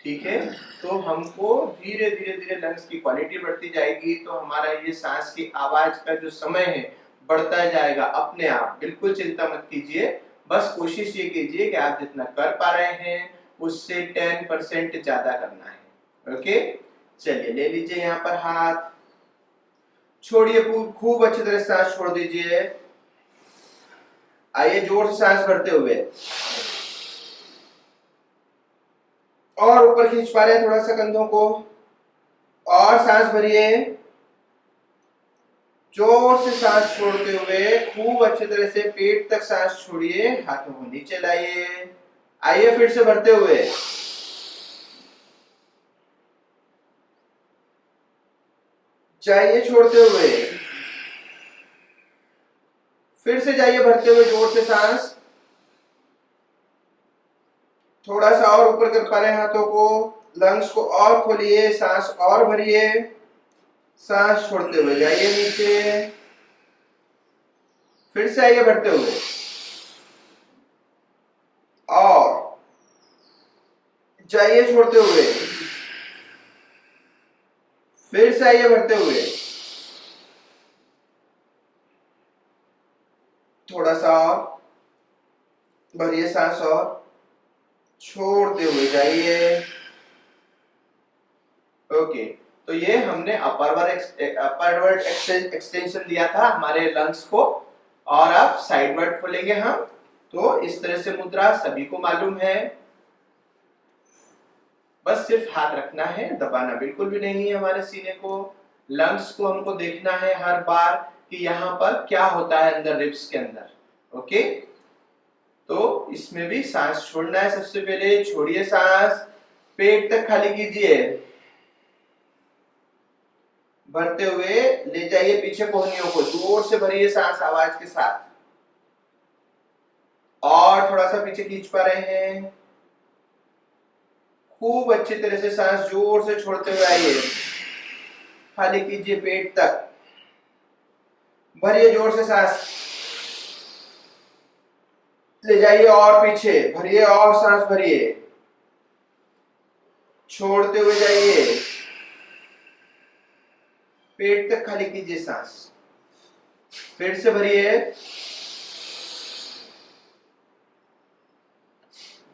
ठीक है, तो हमको धीरे धीरे धीरे लंग्स की क्वालिटी बढ़ती जाएगी तो हमारा ये सांस की आवाज का जो समय है बढ़ता जाएगा अपने आप। बिल्कुल चिंता मत कीजिए, बस कोशिश ये कीजिए कि आप जितना कर पा रहे हैं उससे 10% ज्यादा करना है। ओके, चलिए ले लीजिए यहाँ पर हाथ, छोड़िए, खूब अच्छी तरह सांस छोड़ दीजिए। आइए जोर से सांस भरते हुए, और ऊपर खींच पा रहे हैं थोड़ा सा कंधों को, और सांस भरिए। जोर से सांस छोड़ते हुए खूब अच्छी तरह से पेट तक सांस छोड़िए, हाथों को नीचे लाइए। आइए फिर से भरते हुए, जाइए छोड़ते हुए, फिर से जाइए भरते हुए जोर से सांस। थोड़ा सा और ऊपर कर पा रहे हैं हाथों को, लंग्स को और खोलिए, सांस और भरिए। सांस छोड़ते हुए जाइए नीचे, फिर से आइए भरते हुए, और जाइए छोड़ते हुए, फिर से आइए भरते हुए। थोड़ा सा और भरिए सांस, और छोड़ते हुए जाइए। ओके, तो ये हमने अपरवर्ड एक्सटेंशन दिया था हमारे लंग्स को, और अब साइडवर्ड खोलेंगे हम। तो इस तरह से मुद्रा सभी को मालूम है, बस सिर्फ हाथ रखना है, दबाना बिल्कुल भी नहीं है हमारे सीने को। लंग्स को हमको देखना है हर बार कि यहाँ पर क्या होता है अंदर रिब्स के अंदर। ओके, तो इसमें भी सांस छोड़ना है। सबसे पहले छोड़िए सांस, पेट तक खाली कीजिए, भरते हुए ले जाइए पीछे कोहनियों को, जोर से भरिए सांस आवाज के साथ, और थोड़ा सा पीछे खींच पा रहे हैं। खूब अच्छी तरह से सांस जोर से छोड़ते हुए आइए, खाली कीजिए पेट तक, भरिए जोर से सांस, ले जाइए और पीछे, भरिए और सांस भरिए, छोड़ते हुए जाइए, पेट तक खाली कीजिए सांस, फिर से भरिए,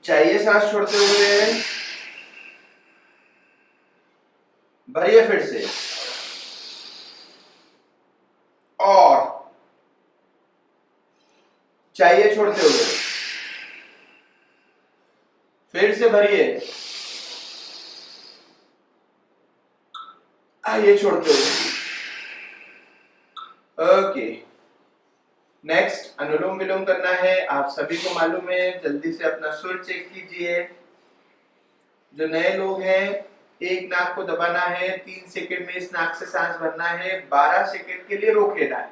चाहिए सांस छोड़ते हुए, भरिए फिर से, और चाहिए छोड़ते हुए, फिर से भरिए, आइए छोड़ते हुए। ओके, नेक्स्ट अनुलोम विलोम करना है। आप सभी को मालूम है, जल्दी से अपना सुर चेक कीजिए। जो नए लोग हैं, एक नाक को दबाना है, 3 सेकंड में इस नाक से सांस भरना है, 12 सेकंड के लिए रोक लेना है।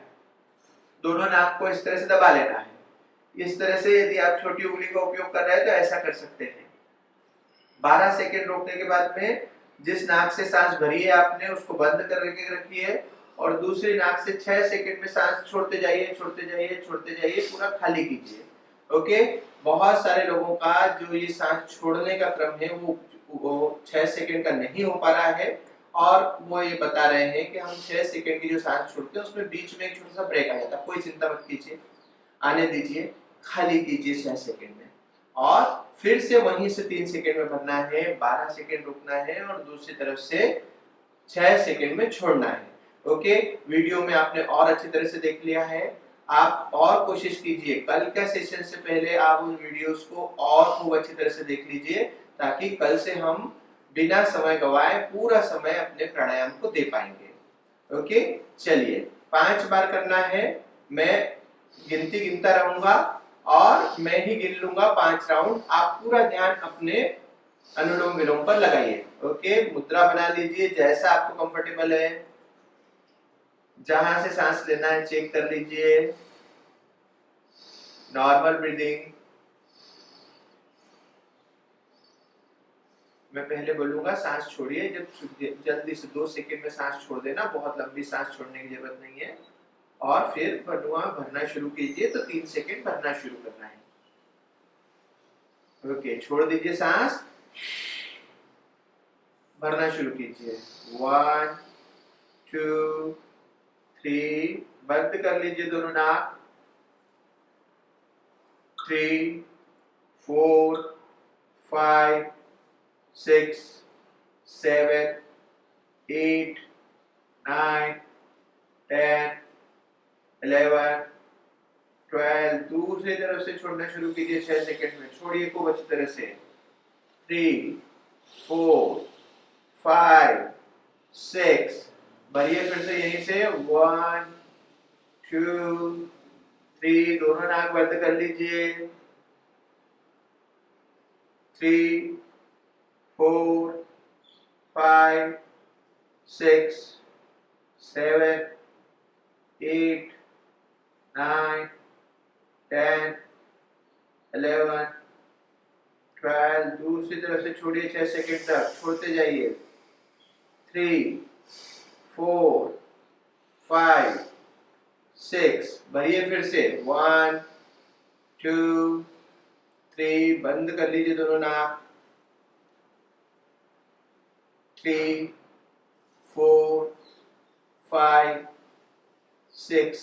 दोनों नाक को इस तरह से दबा लेना है। इस तरह से यदि आप छोटी उंगली का उपयोग कर रहे हैं तो ऐसा कर सकते हैं। 12 सेकंड रोकने के बाद में जिस नाक से सांस भरी है आपने उसको बंद करके रखिए, और दूसरी नाक से 6 सेकंड में सांस छोड़ते जाइए, छोड़ते जाइए, छोड़ते जाइए, पूरा खाली कीजिए। ओके, बहुत सारे लोगों का जो ये सांस छोड़ने का क्रम है वो 6 सेकंड का नहीं हो पा रहा है, और वो ये बता रहे हैं कि हम 6 सेकंड की जो सांस छोड़ते हैं उसमें बीच में एक छोटा सा ब्रेक आ जाता है। कोई चिंता मत कीजिए, आने दीजिए, खाली कीजिए 6 सेकंड में, और फिर से वहीं से 3 सेकंड में भरना है, 12 सेकंड रुकना है, और दूसरी तरफ से 6 सेकंड में छोड़ना है। ओके, वीडियो में आपने और अच्छी तरह से देख लिया है। आप और कोशिश कीजिए, कल का सेशन से पहले आप उन वीडियोस को और खूब अच्छी तरह से देख लीजिए, ताकि कल से हम बिना समय गवाए पूरा समय अपने प्राणायाम को दे पाएंगे। ओके, चलिए 5 बार करना है। मैं गिनती गिनता रहूंगा और मैं ही गिन लूंगा 5 राउंड। आप पूरा ध्यान अपने अनुलोम विलोम पर लगाइए। ओके, मुद्रा बना लीजिए जैसा आपको कंफर्टेबल है, जहां से सांस लेना है चेक कर लीजिए, नॉर्मल ब्रीदिंग, मैं पहले बोलूंगा, सांस छोड़िए, जब जल्दी से 2 सेकंड में सांस छोड़ देना, बहुत लंबी सांस छोड़ने की जरूरत नहीं है। और फिर बनुआ भरना शुरू कीजिए, तो 3 सेकंड भरना शुरू करना है। ओके, छोड़ दीजिए सांस, भरना शुरू कीजिए। 1 2 3, बंद कर लीजिए दोनों नाक। 3 4 5 6 7 8 9 10 11 12, दूसरी तरफ से छोड़ना शुरू कीजिए 6 सेकंड में। छोड़िए खूब अच्छी तरह से। 3 4 5 6, भरिए फिर से यहीं से। 1 2 3, दोनों नाक बंद कर लीजिए। 3 4 5 6 7 8 9 10 11 12, दूसरी तरफ से छोड़िए 6 सेकंड तक, छोड़ते जाइए। 3 4 5 6, भरिए फिर से। 1 2 3, बंद कर लीजिए दोनों नाक। 3 4 5 6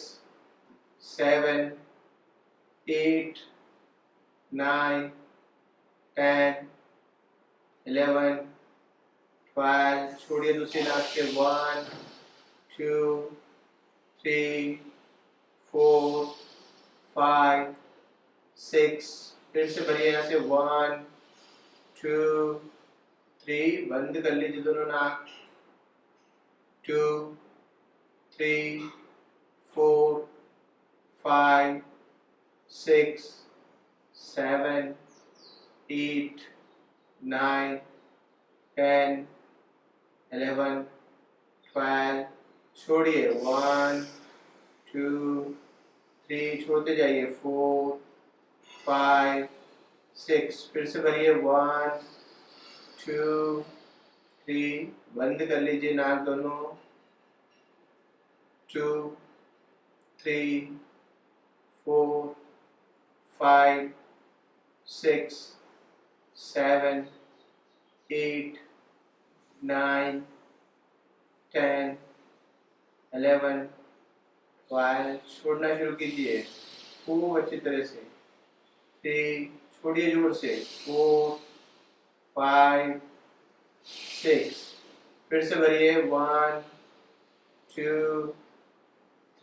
7 8 9 10 11 12, छोड़िए दूसरी नाक से। 1 2 3 4 5 6, फिर से भरिए यहाँ से। 1 2 3, बंद कर लीजिए दोनों नाक। 2 3 4 5 6 7 8 9 10 11 12, छोड़िए। 1 2 3, छोड़ते जाइए। 4 5 6, फिर से भरिए। 1 2 3, बंद कर लीजिए नाक दोनों। 2 3 4 5 6 7 8 9 10 11 12, छोड़ना शुरू कीजिए खूब अच्छी तरह से। 3, छोड़िए जोर से। 4 5 6, फिर से भरिए। 1 2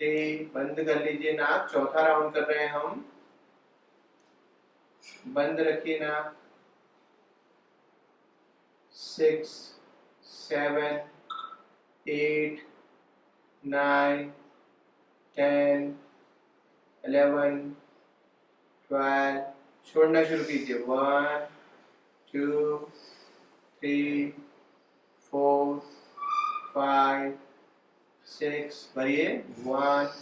3, बंद कर लीजिए नाक। चौथा राउंड कर रहे हैं हम, बंद रखिए नाक। 6 7 8 9 10 11 12, छोड़ना शुरू कीजिए। 1 2 3 4 5 6, भरिए। 1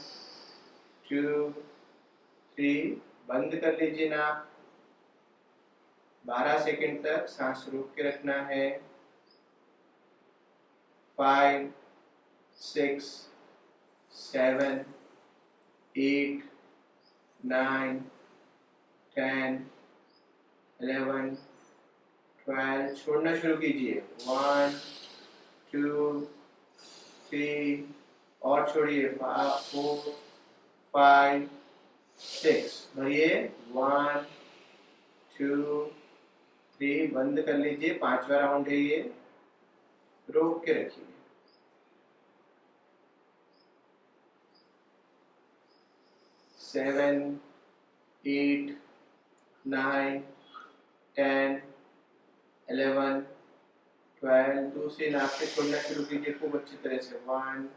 2 3, बंद कर लीजिए नाक। 12 सेकंड तक सांस रोक के रखना है। 5 6 7 8 9 10 11 12, छोड़ना शुरू कीजिए। 1 2 3, और छोड़िए। 4 5 6, भरिए। 1 2 3, बंद कर लीजिए। 5वां राउंड है ये, रोक के रखिए। 7 8 9 10 11 12, दूसरी नाक से छोड़ना शुरू कीजिए खूब अच्छी तरह से। 1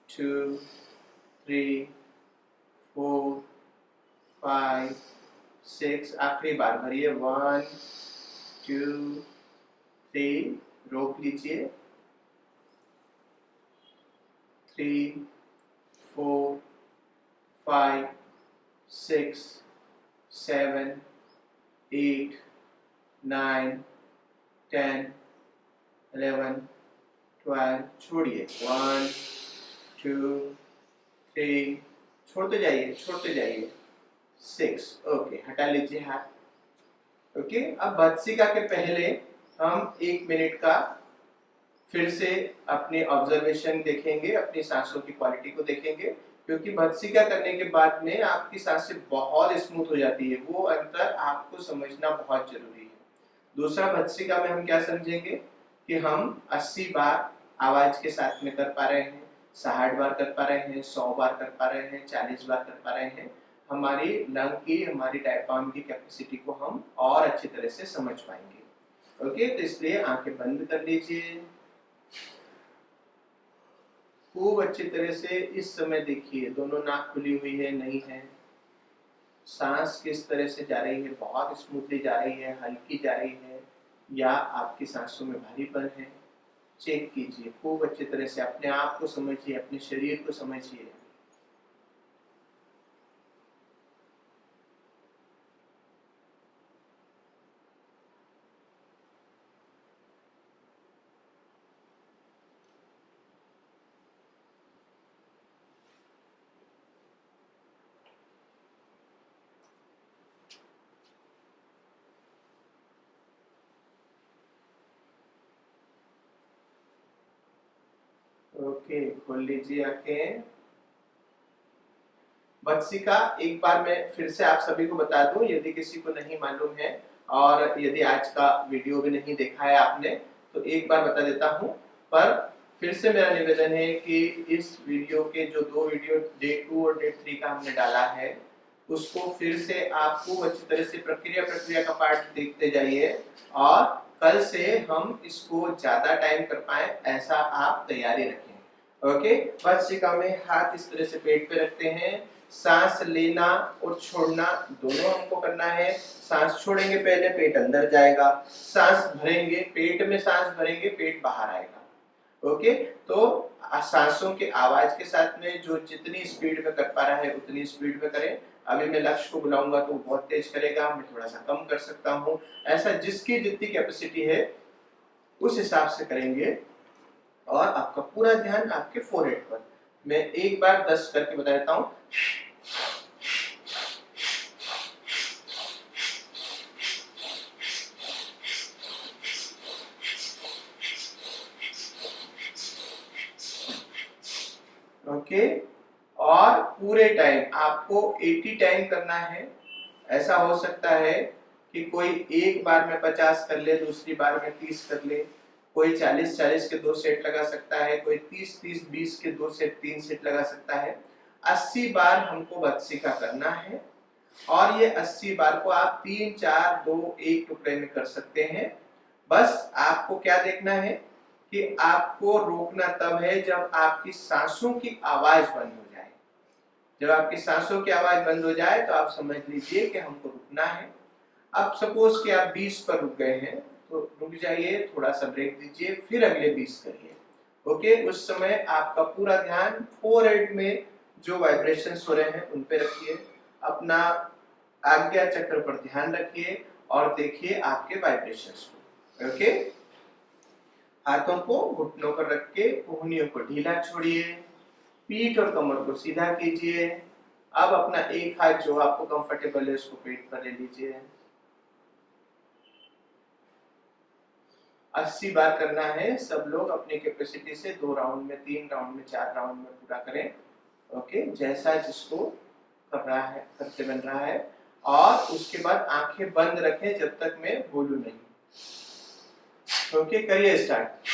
2 3 4 5 6, आखिरी बार भरिए। 1 2 3, रोक लीजिए। 3 4 5 6 7 8 9 10, 11, 12, छोड़िए 1, 2, 3, छोड़ते जाइए 6, ओके, हटा लीजिए हाथ। ओके, अब भत्सिका के पहले हम 1 मिनट का फिर से अपने ऑब्जर्वेशन देखेंगे, अपनी सांसों की क्वालिटी को देखेंगे, क्योंकि भत्सिका करने के बाद में आपकी सांसें बहुत स्मूथ हो जाती है, वो अंतर आपको समझना बहुत जरूरी है। दूसरा, भत्सिका में हम क्या समझेंगे कि हम 80 बार आवाज के साथ में कर पा रहे हैं, 60 बार कर पा रहे हैं, 100 बार कर पा रहे हैं, 40 बार कर पा रहे हैं। हमारी लंग की, हमारी डायफ्राम की कैपेसिटी को हम और अच्छी तरह से समझ पाएंगे। ओके, तो इसलिए आंखें बंद कर लीजिए, खूब अच्छी तरह से इस समय देखिए, दोनों नाक खुली हुई है नहीं है, सांस किस तरह से जा रही है, बहुत स्मूथली जा रही है, हल्की जा रही है, या आपकी सांसों में भारीपन है। चेक कीजिए, खूब अच्छी तरह से अपने आप को समझिए, अपने शरीर को समझिए। ओके, खोल लीजिए आंखें। वत्सिका एक बार मैं फिर से आप सभी को बता दूं, यदि किसी को नहीं मालूम है और यदि आज का वीडियो भी नहीं देखा है आपने, तो एक बार बता देता हूं। पर फिर से मेरा निवेदन है कि इस वीडियो के जो 2 वीडियो डे 2 और डे 3 का हमने डाला है, उसको फिर से आप खूब अच्छी तरह से प्रक्रिया का पार्ट देखते जाइए, और कल से हम इसको ज्यादा टाइम कर पाए ऐसा आप तैयारी रखें। ओके, वत्सिका में हाथ इस तरह से पेट पे रखते हैं, सांस लेना और छोड़ना दोनों हमको करना है। सांस छोड़ेंगे पहले, पेट अंदर जाएगा, सांस भरेंगे, पेट में सांस भरेंगे, पेट बाहर आएगा। ओके, तो सांसों के आवाज के साथ में जो जितनी स्पीड में कर पा रहा है उतनी स्पीड में करें। अभी मैं लक्ष्य को बुलाऊंगा तो बहुत तेज करेगा, मैं थोड़ा सा कम कर सकता हूँ, ऐसा जिसकी जितनी कैपेसिटी है उस हिसाब से करेंगे। और आपका पूरा ध्यान आपके फोरहेड पर। मैं एक बार 10 करके बता देता हूँ। ओके, और पूरे टाइम आपको 80 टाइम करना है। ऐसा हो सकता है कि कोई एक बार में 50 कर ले, दूसरी बार में 30 कर ले, कोई 40-40 के 2 सेट लगा सकता है, कोई 30-30 20 के 2 सेट 3 सेट लगा सकता है। 80 बार हमको वत्सिका करना है, और ये 80 बार को आप 3, 4, 2, 1 टुकड़े में कर सकते हैं। बस आपको क्या देखना है कि आपको रोकना तब है जब आपकी सांसों की आवाज बंद हो जाए। जब आपकी सांसों की आवाज बंद हो जाए तो आप समझ लीजिए कि हमको रुकना है। अब सपोज कि आप 20 पर रुक गए हैं, तो रुक जाइए, थोड़ा सा ब्रेक दीजिए, फिर अगले 20 करिए। ओके, उस समय आपका पूरा ध्यान फोरहेड में जो वाइब्रेशंस हो रहे हैं उन पे रखिए, अपना आज्ञा चक्र पर ध्यान रखिए और देखिए आपके वाइब्रेशंस को। ओके, हाथों को घुटनों पर रख के कोहनियों को ढीला छोड़िए, पीठ और कमर को सीधा कीजिए। अब अपना एक हाथ जो आपको कंफर्टेबल है उसको पेट पर ले लीजिए। 80 बार करना है। सब लोग अपनी कैपेसिटी से 2 राउंड में, 3 राउंड में, 4 राउंड में पूरा करें। ओके, जैसा जिसको कर रहा है, करते बन रहा है। और उसके बाद आंखें बंद रखें जब तक मैं बोलूं नहीं। ओके, करिए स्टार्ट।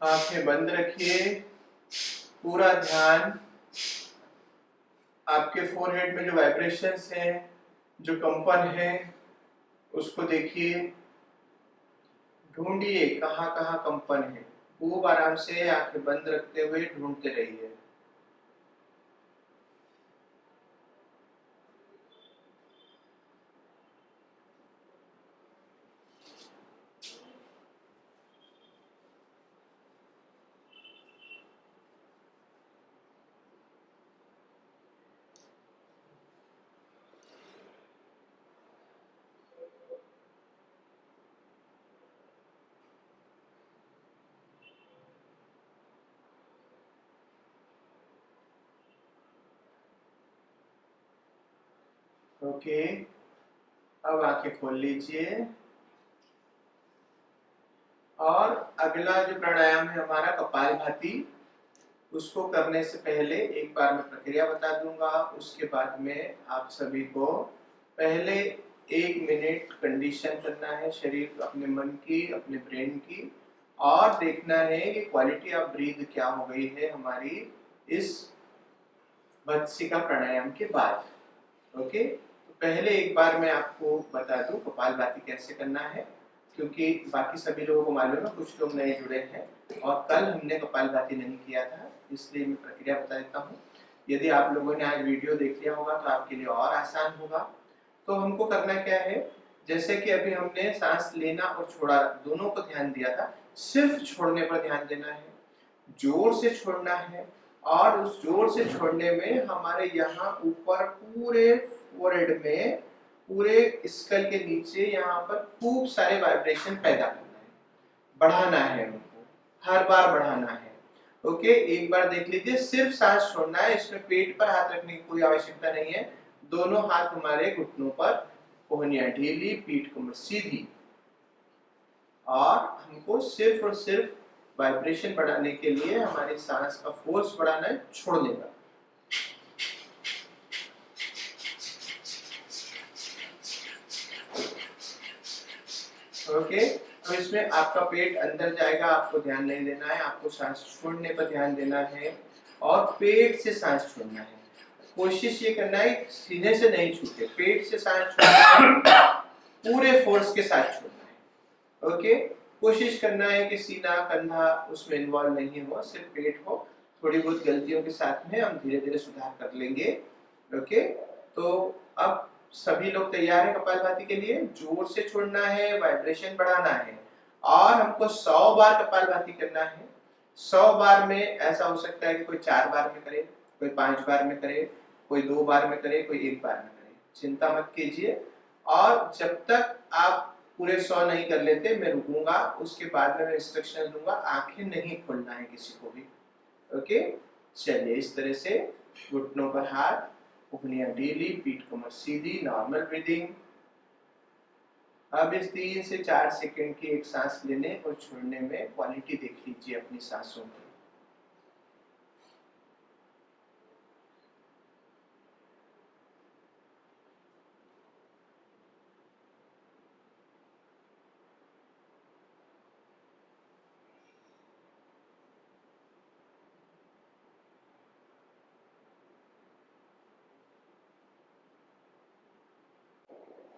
आंखें बंद रखिए, पूरा ध्यान आपके फोरहेड में जो वाइब्रेशंस हैं, जो कंपन है, उसको देखिए, ढूंढिए कहाँ कहाँ कंपन है। खूब आराम से आंखें बंद रखते हुए ढूंढते रहिए। ओके, अब आंखें खोल लीजिए। और अगला जो प्राणायाम है हमारा कपालभाति, उसको करने से पहले एक बार मैं प्रक्रिया बता दूंगा। उसके बाद में आप सभी को पहले 1 मिनट कंडीशन करना है शरीर, अपने मन की, अपने ब्रेन की, और देखना है कि क्वालिटी ऑफ ब्रीथ क्या हो गई है हमारी इस भत्सिका प्राणायाम के बाद। ओके, तो पहले एक बार मैं आपको बता दूं कपालभाति कैसे करना है, क्योंकि बाकी सभी लोगों को मालूम है, कुछ लोग नए जुड़े हैं और कल हमने कपालभाति नहीं किया था, इसलिए मैं प्रक्रिया बता देता हूँ। यदि आप लोगों ने आज वीडियो देख लिया होगा तो आपके लिए और आसान होगा। तो हमको करना क्या है, जैसे कि अभी हमने सांस लेना और छोड़ा दोनों को ध्यान दिया था, सिर्फ छोड़ने पर ध्यान देना है, जोर से छोड़ना है। और उस जोर से छोड़ने में हमारे यहाँ ऊपर पूरे फोरहेड में, पूरे स्कल के नीचे यहाँ पर खूब सारे वाइब्रेशन पैदा करना है, बढ़ाना है उनको, हर बार बढ़ाना है। ओके, एक बार देख लीजिए, सिर्फ सांस छोड़ना है, इसमें पेट पर हाथ रखने की कोई आवश्यकता नहीं है। दोनों हाथ हमारे घुटनों पर, कोहनियां ढीली, पीठ कमर सीधी, और हमको सिर्फ और सिर्फ वाइब्रेशन बढ़ाने के लिए हमारी सांस का फोर्स बढ़ाना है, छोड़ने का। ओके, अब इसमें आपका पेट अंदर जाएगा, आपको ध्यान नहीं देना है, आपको सांस छोड़ने पर ध्यान देना है और पेट से सांस छोड़ना है। कोशिश ये करना है सीने से नहीं छूटे, पेट से सांस छोड़ना है, पूरे फोर्स के साथ छोड़ना है। ओके, कोशिश करना है कि सीना कंधा उसमें इन्वॉल्व नहीं हो, सिर्फ पेट हो। थोड़ी बहुत गलतियों के साथ में हम धीरे धीरे सुधार कर लेंगे। ओके, तो अब सभी लोग तैयार हैं कपालभाति के लिए? जोर से छोड़ना है, वाइब्रेशन बढ़ाना है, और हमको 100 बार कपालभाति करना है। 100 बार में ऐसा हो सकता है कि कोई 4 बार में करे, कोई 5 बार में करे, कोई 2 बार में करे, कोई 1 बार में करे, चिंता मत कीजिए। और जब तक आप पूरे 100 नहीं कर लेते, मैं रुकूंगा, उसके बाद में मैं इंस्ट्रक्शन दूंगा, आंखें नहीं खोलना है किसी को भी। ओके, चलिए इस तरह से घुटनों पर हाथ, उंगलियां ढीली, पीठ कमर सीधी, नॉर्मल ब्रीदिंग। अब इस 3 से 4 सेकंड की एक सांस लेने और छोड़ने में क्वालिटी देख लीजिए अपनी सांसों की।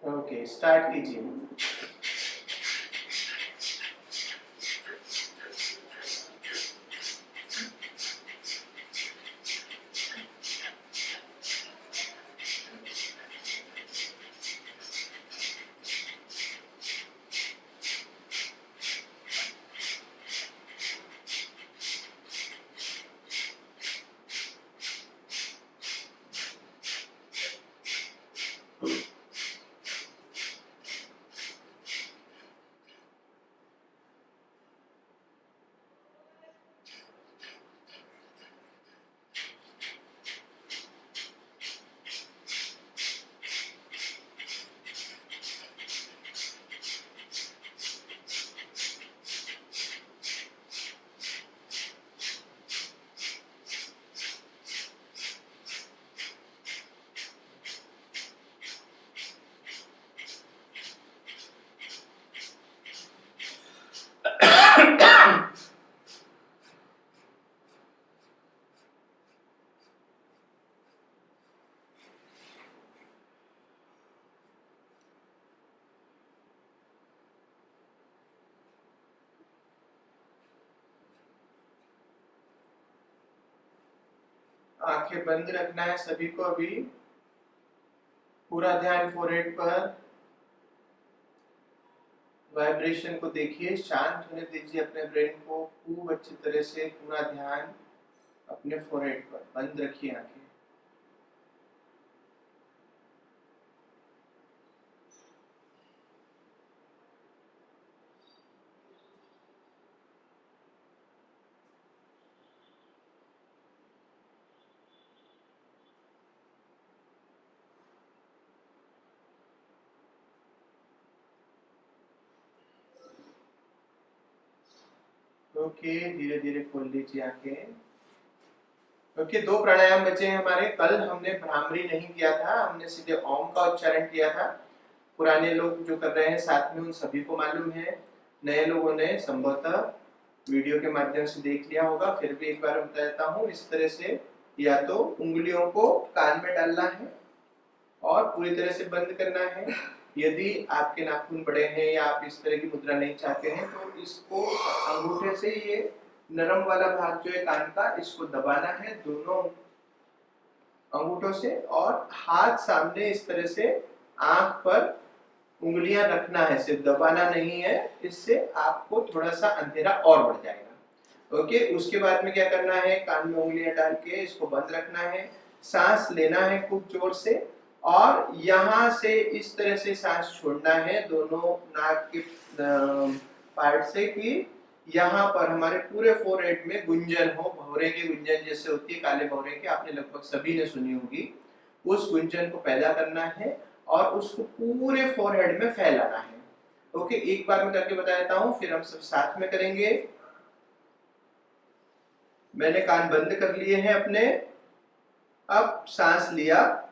ओके, स्टार्ट कीजिए। आंखें बंद रखना है सभी को अभी। पूरा ध्यान फोरहेड पर। वाइब्रेशन को देखिए, शांत होने दीजिए अपने ब्रेन को खूब अच्छी तरह से। पूरा ध्यान अपने फोरहेड पर, बंद रखिए आंखें। ओके, धीरे धीरे खोल लीजिए आंखें। ओके, दो प्राणायाम बचे हैं हमारे। कल हमने भ्रामरी नहीं किया था, हमने सीधे ओम का उच्चारण किया था। पुराने लोग जो कर रहे हैं साथ में उन सभी को मालूम है, नए लोगों ने संभवतः वीडियो के माध्यम से देख लिया होगा। फिर भी एक बार बता देता हूँ। इस तरह से या तो उंगलियों को कान में डालना है और पूरी तरह से बंद करना है। यदि आपके नाखून बड़े हैं या आप इस तरह की मुद्रा नहीं चाहते हैं तो इसको अंगूठे से, ये नरम वाला भाग जो है कान का, इसको दबाना है दोनों अंगूठों से, और हाथ सामने इस तरह से आंख पर उंगलियां रखना है, सिर्फ दबाना नहीं है। इससे आपको थोड़ा सा अंधेरा और बढ़ जाएगा। ओके, उसके बाद में क्या करना है, कान में उंगलियां डाल के इसको बंद रखना है। सांस लेना है खूब जोर से, और यहाँ से इस तरह से सांस छोड़ना है दोनों नाक के पार्ट से, कि यहाँ पर हमारे पूरे फोरहेड में गुंजन हो। भौरे की गुंजन जैसे होती है, काले भौरे की, आपने लगभग सभी ने सुनी होगी। उस गुंजन को पैदा करना है और उसको पूरे फोरहेड में फैलाना है। ओके, एक बार मैं करके बता देता हूँ, फिर हम सब साथ में करेंगे। मैंने कान बंद कर लिए हैं अपने। अब सांस लिया,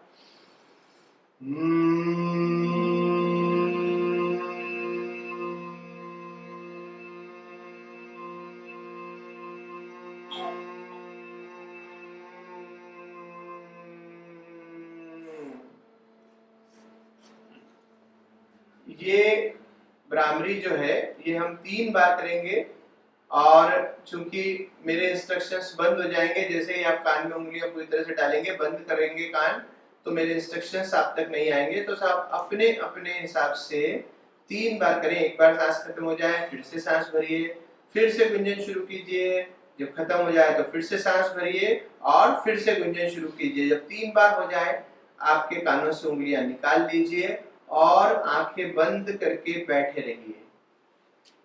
ये भ्रामरी जो है ये हम 3 बार करेंगे। और चूंकि मेरे इंस्ट्रक्शंस बंद हो जाएंगे जैसे ही आप कान में उंगलियां पूरी तरह से डालेंगे, बंद करेंगे कान, तो मेरे इंस्ट्रक्शंस आप तक नहीं आएंगे। तो आप अपने अपने हिसाब से 3 बार करें। एक बार सांस खत्म हो जाए फिर से सांस भरिए, फिर से गुंजन शुरू कीजिए, जब खत्म हो जाए तो फिर से सांस भरिए और फिर से गुंजन शुरू कीजिए। जब 3 बार हो जाए आपके कानों से उंगलियां निकाल लीजिए और आंखें बंद करके बैठे रहिए।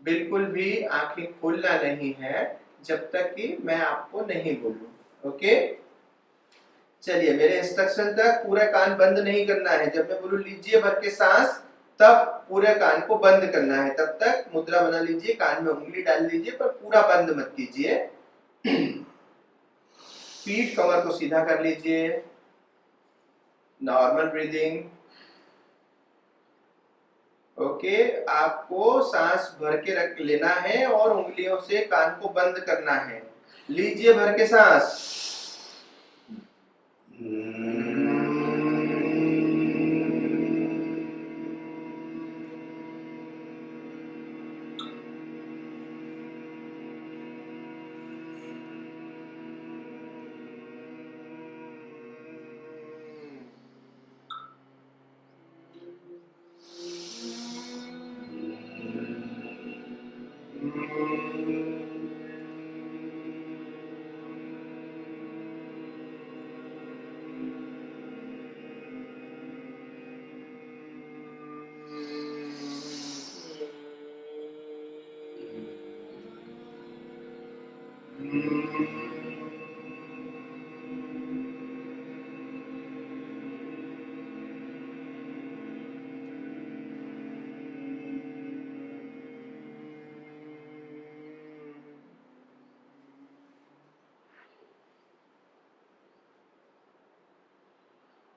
बिल्कुल भी आंखें खोलना नहीं है जब तक कि मैं आपको नहीं बोलूं। ओके, चलिए, मेरे इंस्ट्रक्शन तक पूरा कान बंद नहीं करना है। जब मैं बोलूं लीजिए भर के सांस, तब पूरे कान को बंद करना है। तब तक मुद्रा बना लीजिए, कान में उंगली डाल लीजिए, पर पूरा बंद मत कीजिए। पीठ कमर को सीधा कर लीजिए, नॉर्मल ब्रीदिंग। ओके, आपको सांस भर के रख लेना है और उंगलियों से कान को बंद करना है। लीजिए भर के सांस।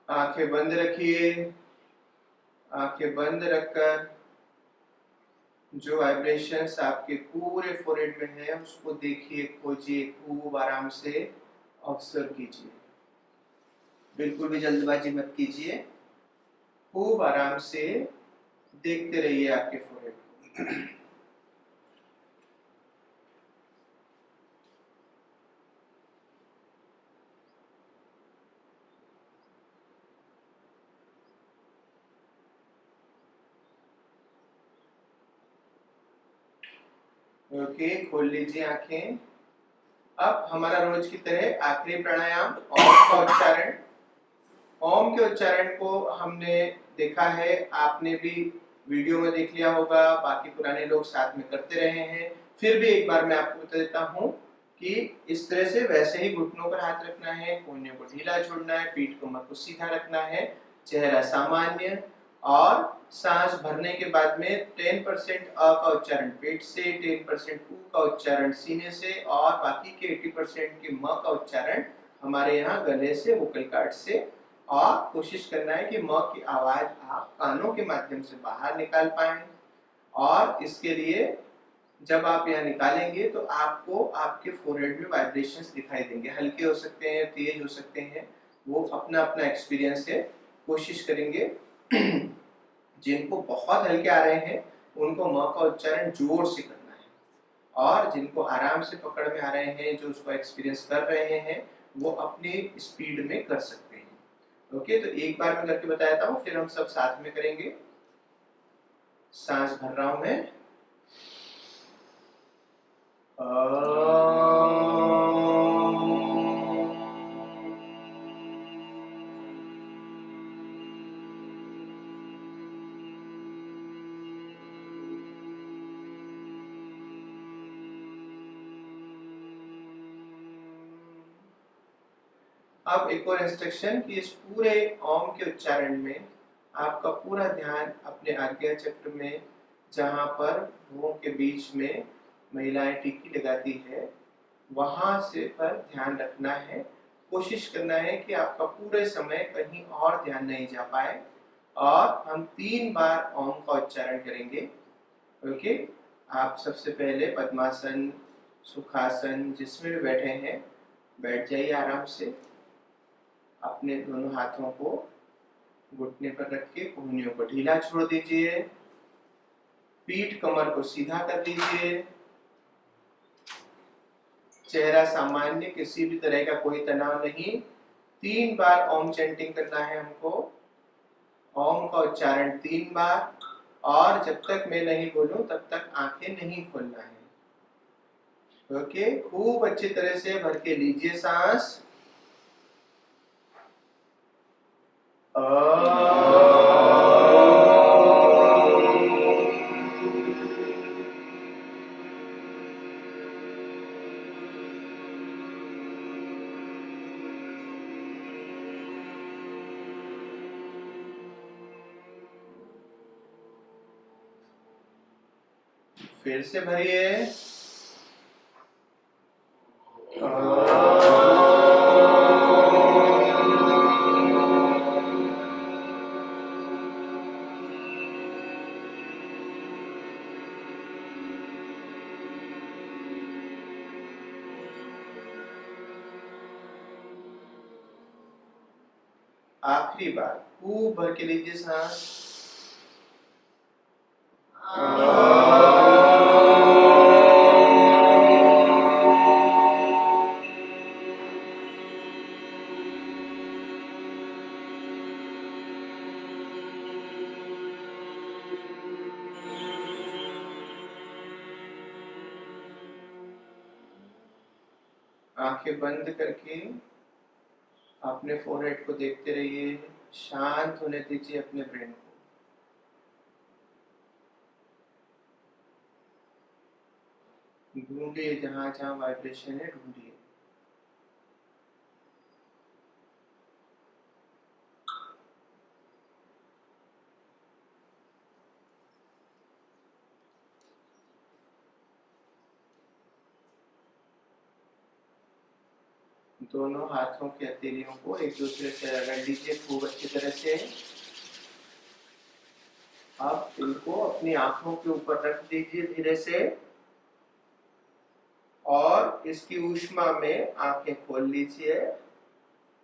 आंखें बंद रखिए। आंखें बंद रखकर जो वाइब्रेशंस आपके पूरे फोरहेड में है उसको देखिए, खोजिए, खूब आराम से ऑब्जर्व कीजिए। बिल्कुल भी जल्दबाजी मत कीजिए, खूब आराम से देखते रहिए आपके फोरहेड को। ओके, खोल लीजिए आंखें। अब हमारा रोज की तरह आखिरी प्राणायाम ओम का उच्चारण। ओम के उच्चारण को हमने देखा है, आपने भी वीडियो में देख लिया होगा, बाकी पुराने लोग साथ में करते रहे हैं। फिर भी एक बार मैं आपको बता देता हूँ कि इस तरह से वैसे ही घुटनों पर हाथ रखना है, कोहनियों को ढीला छोड़ना है, पीठ कमर को सीधा रखना है, चेहरा सामान्य, और सांस भरने के बाद में 10% अ का उच्चारण पेट से, 10% उ का उच्चारण सीने से, और बाकी के 80% के म का उच्चारण हमारे यहाँ गले से, वोकल कार्ड से। और कोशिश करना है कि म की आवाज आप कानों के माध्यम से बाहर निकाल पाएं। और इसके लिए जब आप यहाँ निकालेंगे तो आपको आपके फोरहेड में वाइब्रेशंस दिखाई देंगे, हल्के हो सकते हैं, तेज हो सकते हैं, वो अपना अपना एक्सपीरियंस है। कोशिश करेंगे जिनको बहुत हल्के आ रहे हैं उनको म का उच्चारण जोर से करना है, और जिनको आराम से पकड़ में आ रहे हैं, जो उसको एक्सपीरियंस कर रहे हैं, वो अपनी स्पीड में कर सकते हैं। ओके, तो एक बार मैं करके बता देता हूँ, फिर हम सब साथ में करेंगे। सांस भर रहा हूं मैं। अब एक और इंस्ट्रक्शन कि इस पूरे ओम के उच्चारण में आपका पूरा ध्यान अपने आज्ञा चक्र में, जहां पर भुवों के बीच में महिलाएं टिक्की लगाती है, वहां से पर ध्यान रखना है। कोशिश करना है कि आपका पूरे समय कहीं और ध्यान नहीं जा पाए। और हम 3 बार ओम का उच्चारण करेंगे। ओके, आप सबसे पहले पद्मासन, सुखासन, जिसमें भी बैठे हैं बैठ जाइए आराम से। अपने दोनों हाथों को घुटने पर रख के कोहनियों को ढीला छोड़ दीजिए, पीठ कमर को सीधा कर लीजिए, चेहरा सामान्य, किसी भी तरह का कोई तनाव नहीं। 3 बार ओम चैंटिंग करना है हमको। ओम का उच्चारण 3 बार, और जब तक मैं नहीं बोलूं तब तक आंखें नहीं खोलना है। ओके, खूब अच्छी तरह से भर के लीजिए सांस। फिर से भरिए। आखिरी बार खूब भर के लीजिए सांस। आंखें बंद करके अपने फोरहेड को देखते रहिए, शांत होने दीजिए अपने ब्रेन को। ढूंढिए जहां जहां वाइब्रेशन है, ढूंढिए। दोनों हाथों के हथेलियों को एक दूसरे से रगड़ लीजिए खूब अच्छी तरह से। अब इनको अपनी आंखों के ऊपर रख दीजिए धीरे से, और इसकी ऊष्मा में आंखें खोल लीजिए।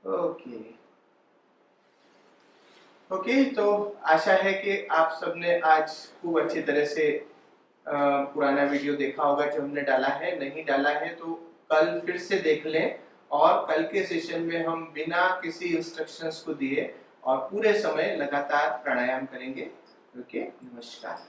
ओके ओके, तो आशा है कि आप सबने आज खूब अच्छी तरह से पुराना वीडियो देखा होगा जो हमने डाला है। नहीं डाला है तो कल फिर से देख लें, और कल के सेशन में हम बिना किसी इंस्ट्रक्शंस को दिए और पूरे समय लगातार प्राणायाम करेंगे। ओके, नमस्कार।